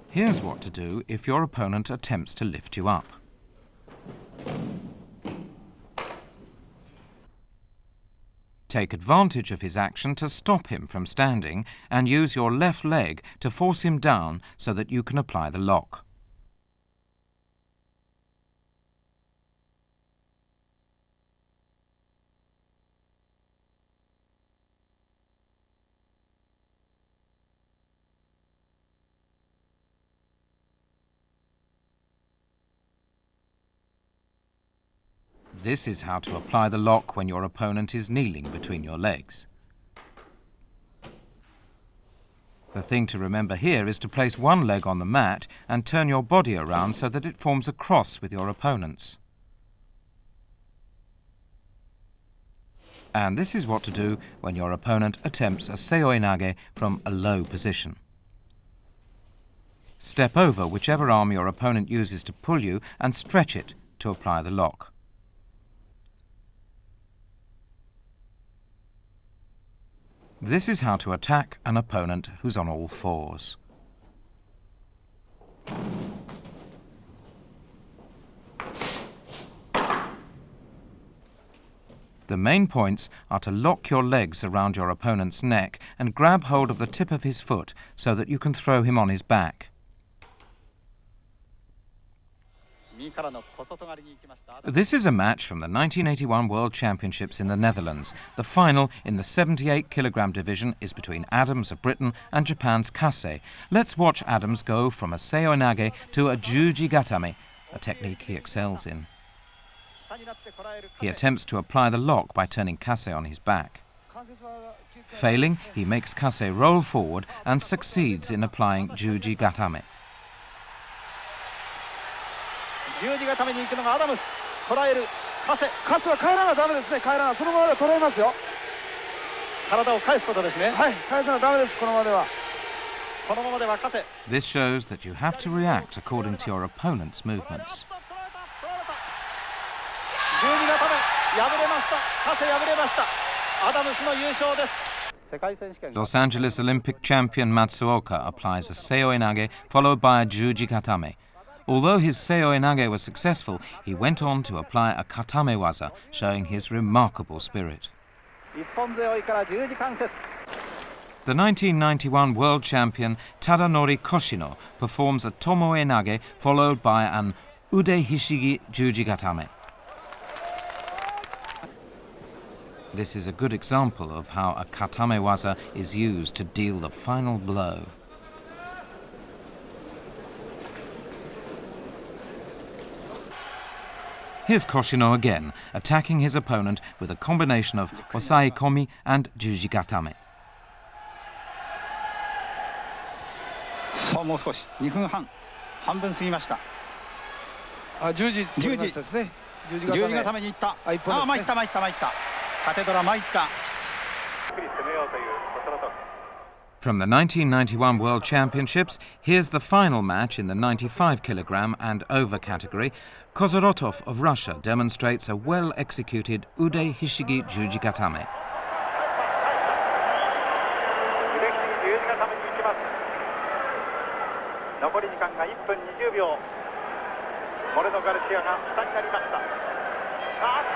Here's what to do if your opponent attempts to lift you up. Take advantage of his action to stop him from standing and use your left leg to force him down so that you can apply the lock. This is how to apply the lock when your opponent is kneeling between your legs. The thing to remember here is to place one leg on the mat and turn your body around so that it forms a cross with your opponent's. And this is what to do when your opponent attempts a seoi nage from a low position. Step over whichever arm your opponent uses to pull you and stretch it to apply the lock. This is how to attack an opponent who's on all fours. The main points are to lock your legs around your opponent's neck and grab hold of the tip of his foot so that you can throw him on his back. This is a match from the 1981 World Championships in the Netherlands. The final in the 78-kilogram division is between Adams of Britain and Japan's Kase. Let's watch Adams go from a seoi nage to a juji-gatame, a technique he excels in. He attempts to apply the lock by turning Kase on his back. Failing, he makes Kase roll forward and succeeds in applying juji-gatame. 十字固めに行くのがアダムス、こらえるカセは帰らなダメですね。帰らな、そのままで捉えますよ。体を返すことですね。はい、返さなダメです。このままでは。このままではカセ。This shows that you have to react according to your opponent's movements. 十字固め、敗れました。カセ敗れました。アダムスの優勝です。Los Angeles Olympic champion Matsuoka applies a seoi nage followed by a juji-gatame. Although his seoi nage was successful, he went on to apply a katame-waza, showing his remarkable spirit. The 1991 world champion Tadanori Koshino performs a tomoe nage followed by an Udehishigi-juji-gatame. This is a good example of how a katame-waza is used to deal the final blow. Here's Koshino again, attacking his opponent with a combination of Osaekomi and Juji-gatame. もう少し2分半半分過ぎました。10時取りましたですね。10時がために行った。参った参った参った。カテドラ参った。 From the 1991 World Championships, here's the final match in the 95 kilogram and over category. Kozorotov of Russia demonstrates a well-executed Udehishigi-juji-gatame. 残り時間が1分20秒。モレノ・ガルシアが下になりました。決まった。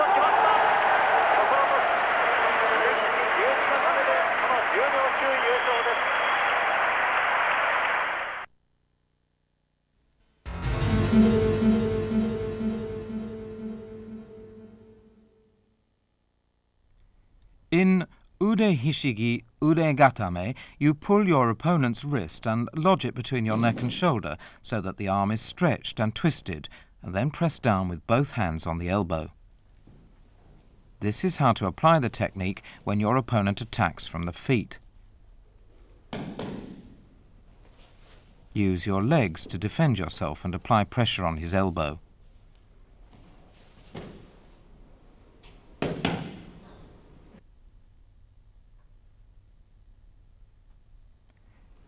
Udehishigi-gatameでこの10秒級優勝です。In Udehishigi-udegatame, you pull your opponent's wrist and lodge it between your neck and shoulder so that the arm is stretched and twisted, and then press down with both hands on the elbow. This is how to apply the technique when your opponent attacks from the feet. Use your legs to defend yourself and apply pressure on his elbow.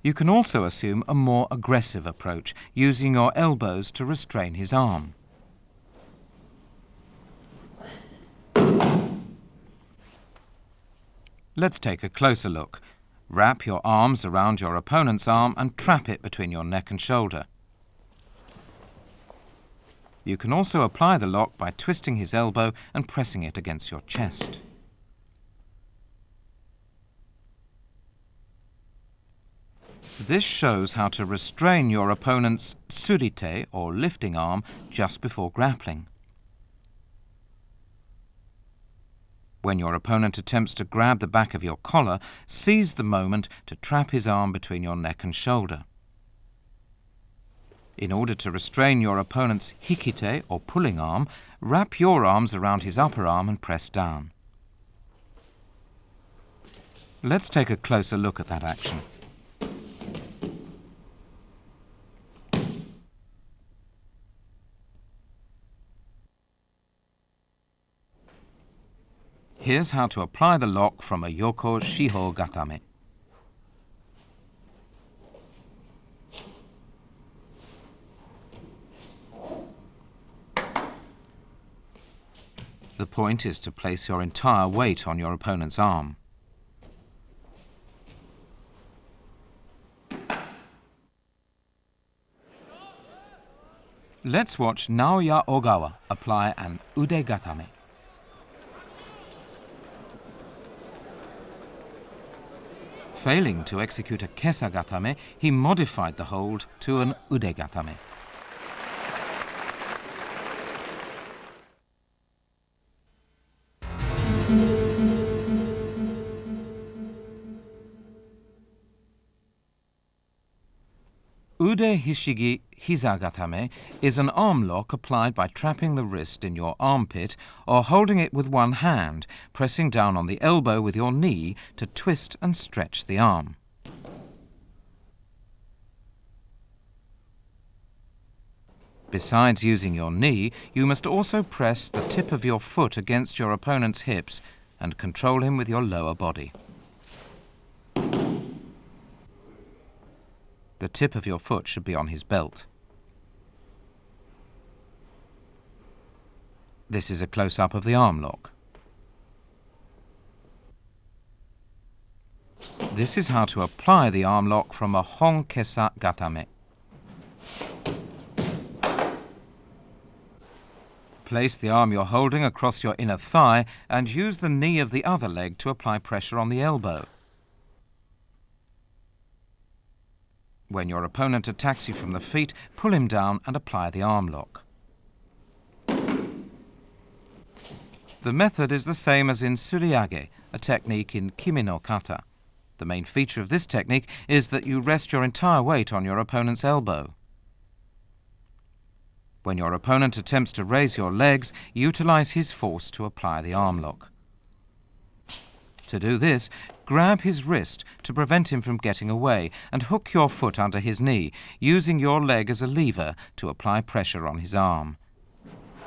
You can also assume a more aggressive approach, using your elbows to restrain his arm. Let's take a closer look. Wrap your arms around your opponent's arm and trap it between your neck and shoulder. You can also apply the lock by twisting his elbow and pressing it against your chest. This shows how to restrain your opponent's surite, or lifting arm, just before grappling. When your opponent attempts to grab the back of your collar, seize the moment to trap his arm between your neck and shoulder. In order to restrain your opponent's hikite, or pulling arm, wrap your arms around his upper arm and press down. Let's take a closer look at that action. Here's how to apply the lock from a Yoko-shiho-gatame. The point is to place your entire weight on your opponent's arm. Let's watch Naoya Ogawa apply an Ude-garami. Failing to execute a Kesa-gatame, he modified the hold to an Ude-garami. Udehishigi-hizagatame is an arm lock applied by trapping the wrist in your armpit or holding it with one hand, pressing down on the elbow with your knee to twist and stretch the arm. Besides using your knee, you must also press the tip of your foot against your opponent's hips and control him with your lower body. The tip of your foot should be on his belt. This is a close-up of the arm lock. This is how to apply the arm lock from a Honkesa-gatame. Place the arm you're holding across your inner thigh and use the knee of the other leg to apply pressure on the elbow. When your opponent attacks you from the feet, pull him down and apply the arm lock. The method is the same as in suriage, a technique in kimi no kata. The main feature of this technique is that you rest your entire weight on your opponent's elbow. When your opponent attempts to raise your legs, utilize his force to apply the arm lock. To do this, grab his wrist to prevent him from getting away and hook your foot under his knee, using your leg as a lever to apply pressure on his arm.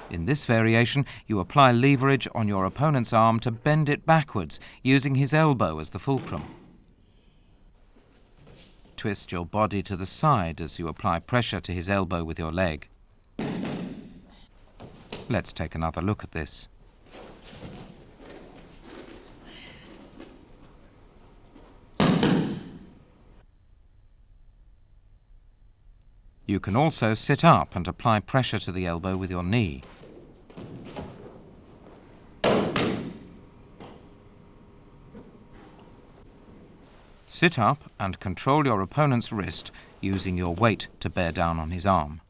In this variation, you apply leverage on your opponent's arm to bend it backwards, using his elbow as the fulcrum. Twist your body to the side as you apply pressure to his elbow with your leg. Let's take another look at this. You can also sit up and apply pressure to the elbow with your knee. Sit up and control your opponent's wrist using your weight to bear down on his arm.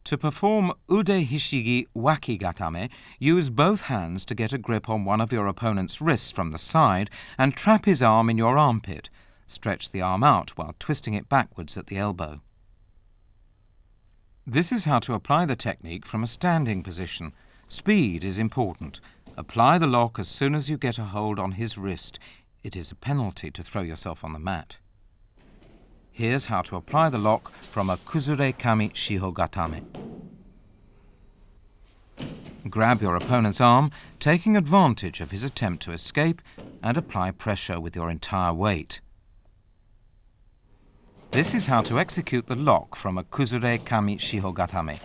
To perform Udehishigi-wakigatame, use both hands to get a grip on one of your opponent's wrists from the side and trap his arm in your armpit. Stretch the arm out while twisting it backwards at the elbow. This is how to apply the technique from a standing position. Speed is important. Apply the lock as soon as you get a hold on his wrist. It is a penalty to throw yourself on the mat. Here's how to apply the lock from a Kuzure-Kamishiho-gatame. Grab your opponent's arm, taking advantage of his attempt to escape, and apply pressure with your entire weight. This is how to execute the lock from a Kuzure-Kamishiho-gatame,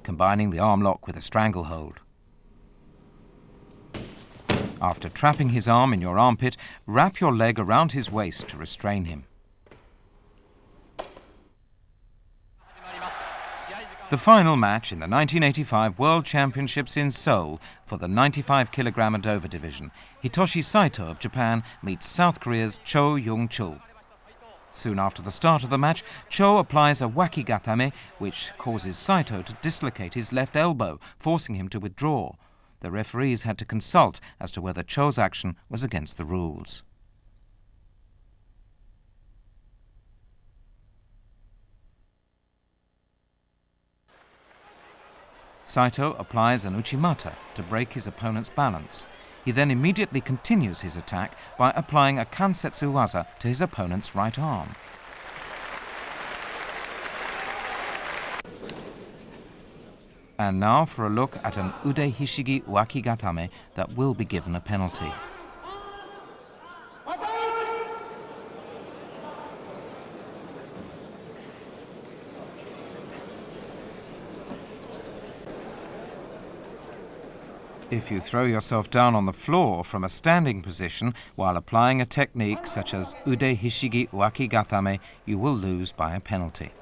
combining the arm lock with a stranglehold. After trapping his arm in your armpit, wrap your leg around his waist to restrain him. The final match in the 1985 World Championships in Seoul for the 95 kg and over division, Hitoshi Saito of Japan meets South Korea's Cho Young-chul. Soon after the start of the match, Cho applies a wakigatame, which causes Saito to dislocate his left elbow, forcing him to withdraw. The referees had to consult as to whether Cho's action was against the rules. Saito applies an uchimata to break his opponent's balance. He then immediately continues his attack by applying a kansetsu-waza to his opponent's right arm. And now for a look at an Udehishigi-wakigatame that will be given a penalty. If you throw yourself down on the floor from a standing position while applying a technique such as Udehishigi-wakigatame, you will lose by a penalty.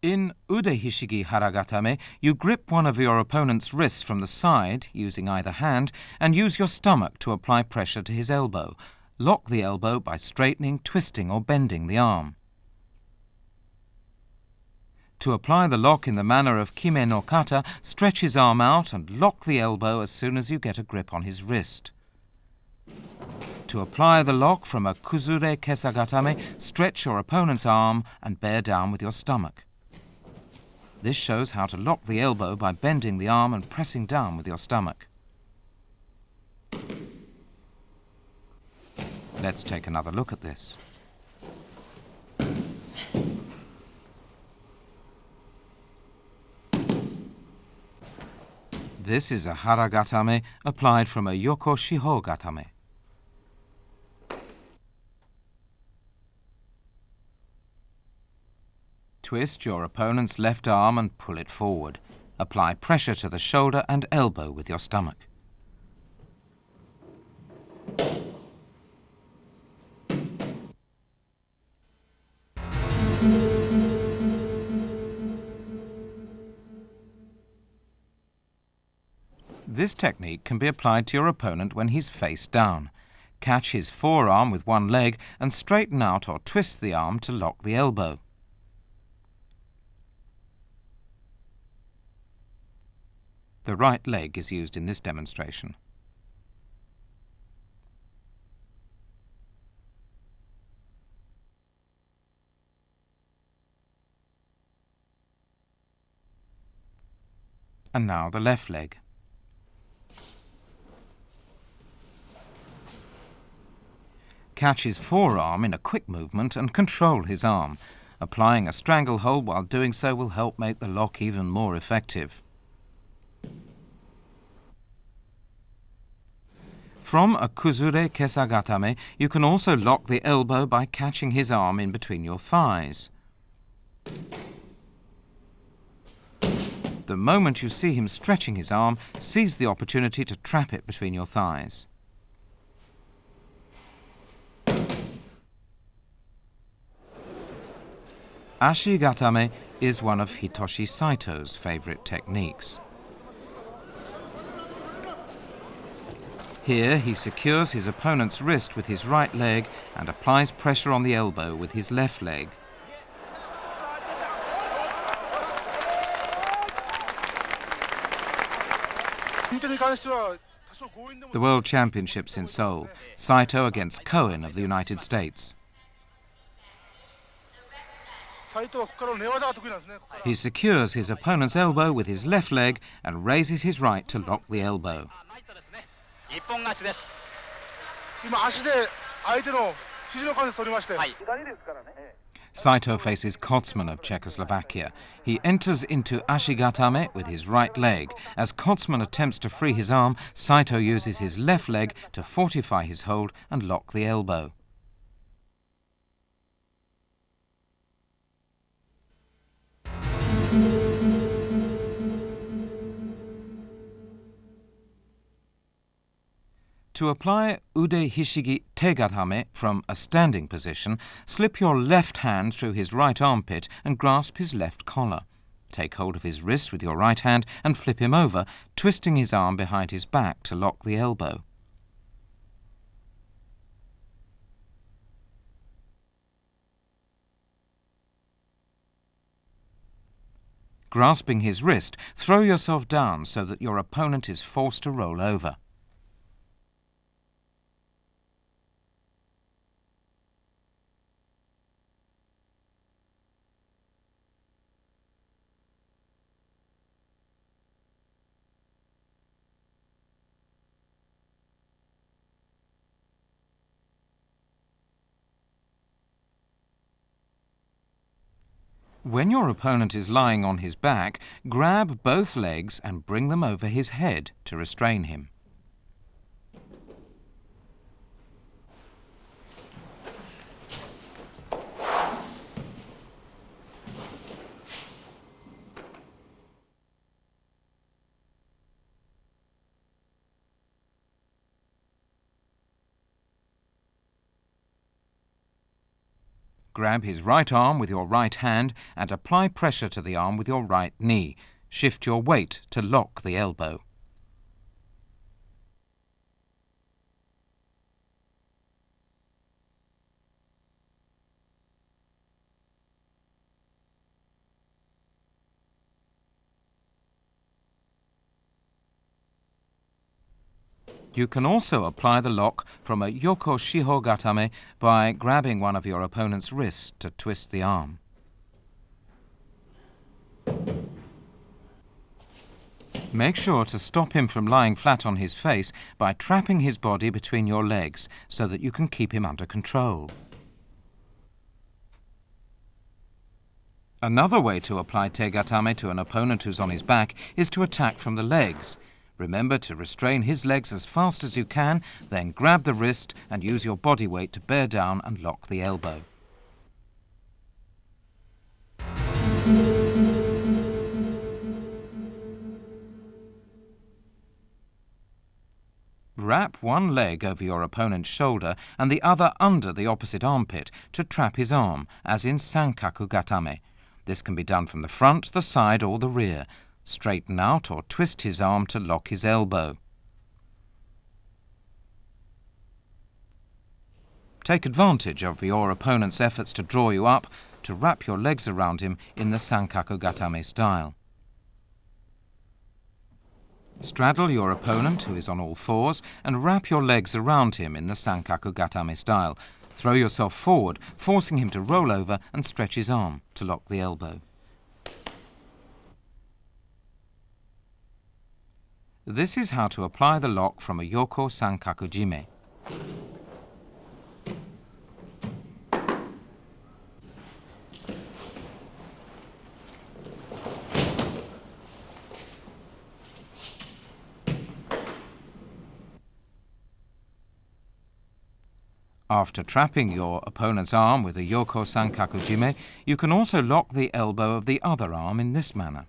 In Udehishigi-haragatame, you grip one of your opponent's wrists from the side, using either hand, and use your stomach to apply pressure to his elbow. Lock the elbow by straightening, twisting or bending the arm. To apply the lock in the manner of kime no kata, stretch his arm out and lock the elbow as soon as you get a grip on his wrist. To apply the lock from a Kuzure-kesa-gatame, stretch your opponent's arm and bear down with your stomach. This shows how to lock the elbow by bending the arm and pressing down with your stomach. Let's take another look at this. This is a Hara-gatame applied from a Yoko-shiho-gatame. Twist your opponent's left arm and pull it forward. Apply pressure to the shoulder and elbow with your stomach. This technique can be applied to your opponent when he's face down. Catch his forearm with one leg and straighten out or twist the arm to lock the elbow. The right leg is used in this demonstration. And now the left leg. Catch his forearm in a quick movement and control his arm. Applying a stranglehold while doing so will help make the lock even more effective. From a Kuzure-kesa-gatame, you can also lock the elbow by catching his arm in between your thighs. The moment you see him stretching his arm, seize the opportunity to trap it between your thighs. Ashi-garami is one of Hitoshi Saito's favorite techniques. Here he secures his opponent's wrist with his right leg and applies pressure on the elbow with his left leg. The World Championships in Seoul, Saito against Cohen of the United States. He secures his opponent's elbow with his left leg and raises his right to lock the elbow. Saito faces Kotsman of Czechoslovakia. He enters into Ashi-gatame with his right leg. As Kotsman attempts to free his arm, Saito uses his left leg to fortify his hold and lock the elbow. To apply Udehishigi-te-gatame from a standing position, slip your left hand through his right armpit and grasp his left collar. Take hold of his wrist with your right hand and flip him over, twisting his arm behind his back to lock the elbow. Grasping his wrist, throw yourself down so that your opponent is forced to roll over. When your opponent is lying on his back, grab both legs and bring them over his head to restrain him. Grab his right arm with your right hand and apply pressure to the arm with your right knee. Shift your weight to lock the elbow. You can also apply the lock from a Yoko-shiho-gatame by grabbing one of your opponent's wrists to twist the arm. Make sure to stop him from lying flat on his face by trapping his body between your legs so that you can keep him under control. Another way to apply te-gatame to an opponent who's on his back is to attack from the legs. Remember to restrain his legs as fast as you can, then grab the wrist and use your body weight to bear down and lock the elbow. Wrap one leg over your opponent's shoulder and the other under the opposite armpit to trap his arm, as in Sankaku-gatame. This can be done from the front, the side or the rear. Straighten out or twist his arm to lock his elbow. Take advantage of your opponent's efforts to draw you up to wrap your legs around him in the Sankaku-gatame style. Straddle your opponent, who is on all fours, and wrap your legs around him in the Sankaku-gatame style. Throw yourself forward, forcing him to roll over and stretch his arm to lock the elbow. This is how to apply the lock from a Yoko-Sankaku-jime. After trapping your opponent's arm with a Yoko-Sankaku-jime, you can also lock the elbow of the other arm in this manner.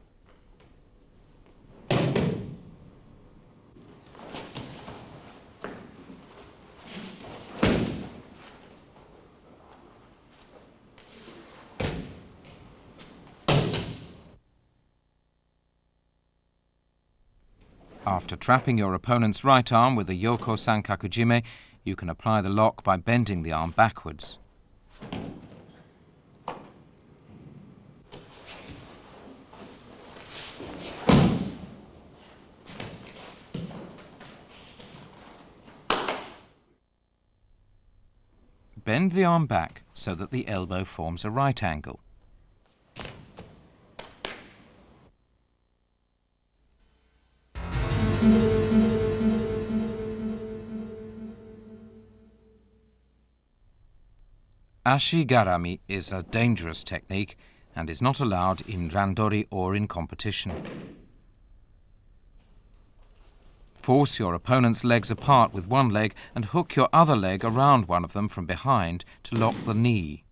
After trapping your opponent's right arm with a Yoko-Sankaku-jime, you can apply the lock by bending the arm backwards. Bend the arm back so that the elbow forms a right angle. Ashi-garami is a dangerous technique and is not allowed in randori or in competition. Force your opponent's legs apart with one leg and hook your other leg around one of them from behind to lock the knee.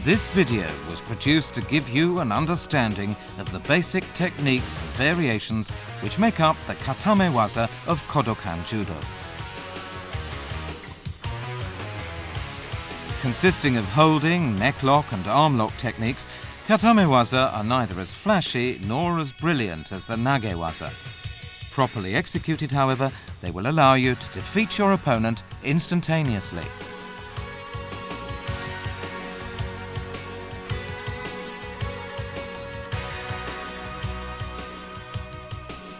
This video was produced to give you an understanding of the basic techniques and variations which make up the Katame-waza of Kodokan Judo. Consisting of holding, neck lock and arm lock techniques, Katame-waza are neither as flashy nor as brilliant as the Nage-waza. Properly executed, however, they will allow you to defeat your opponent instantaneously.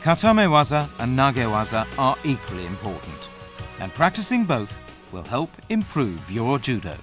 Katame-waza and Nage-waza are equally important, and practicing both will help improve your judo.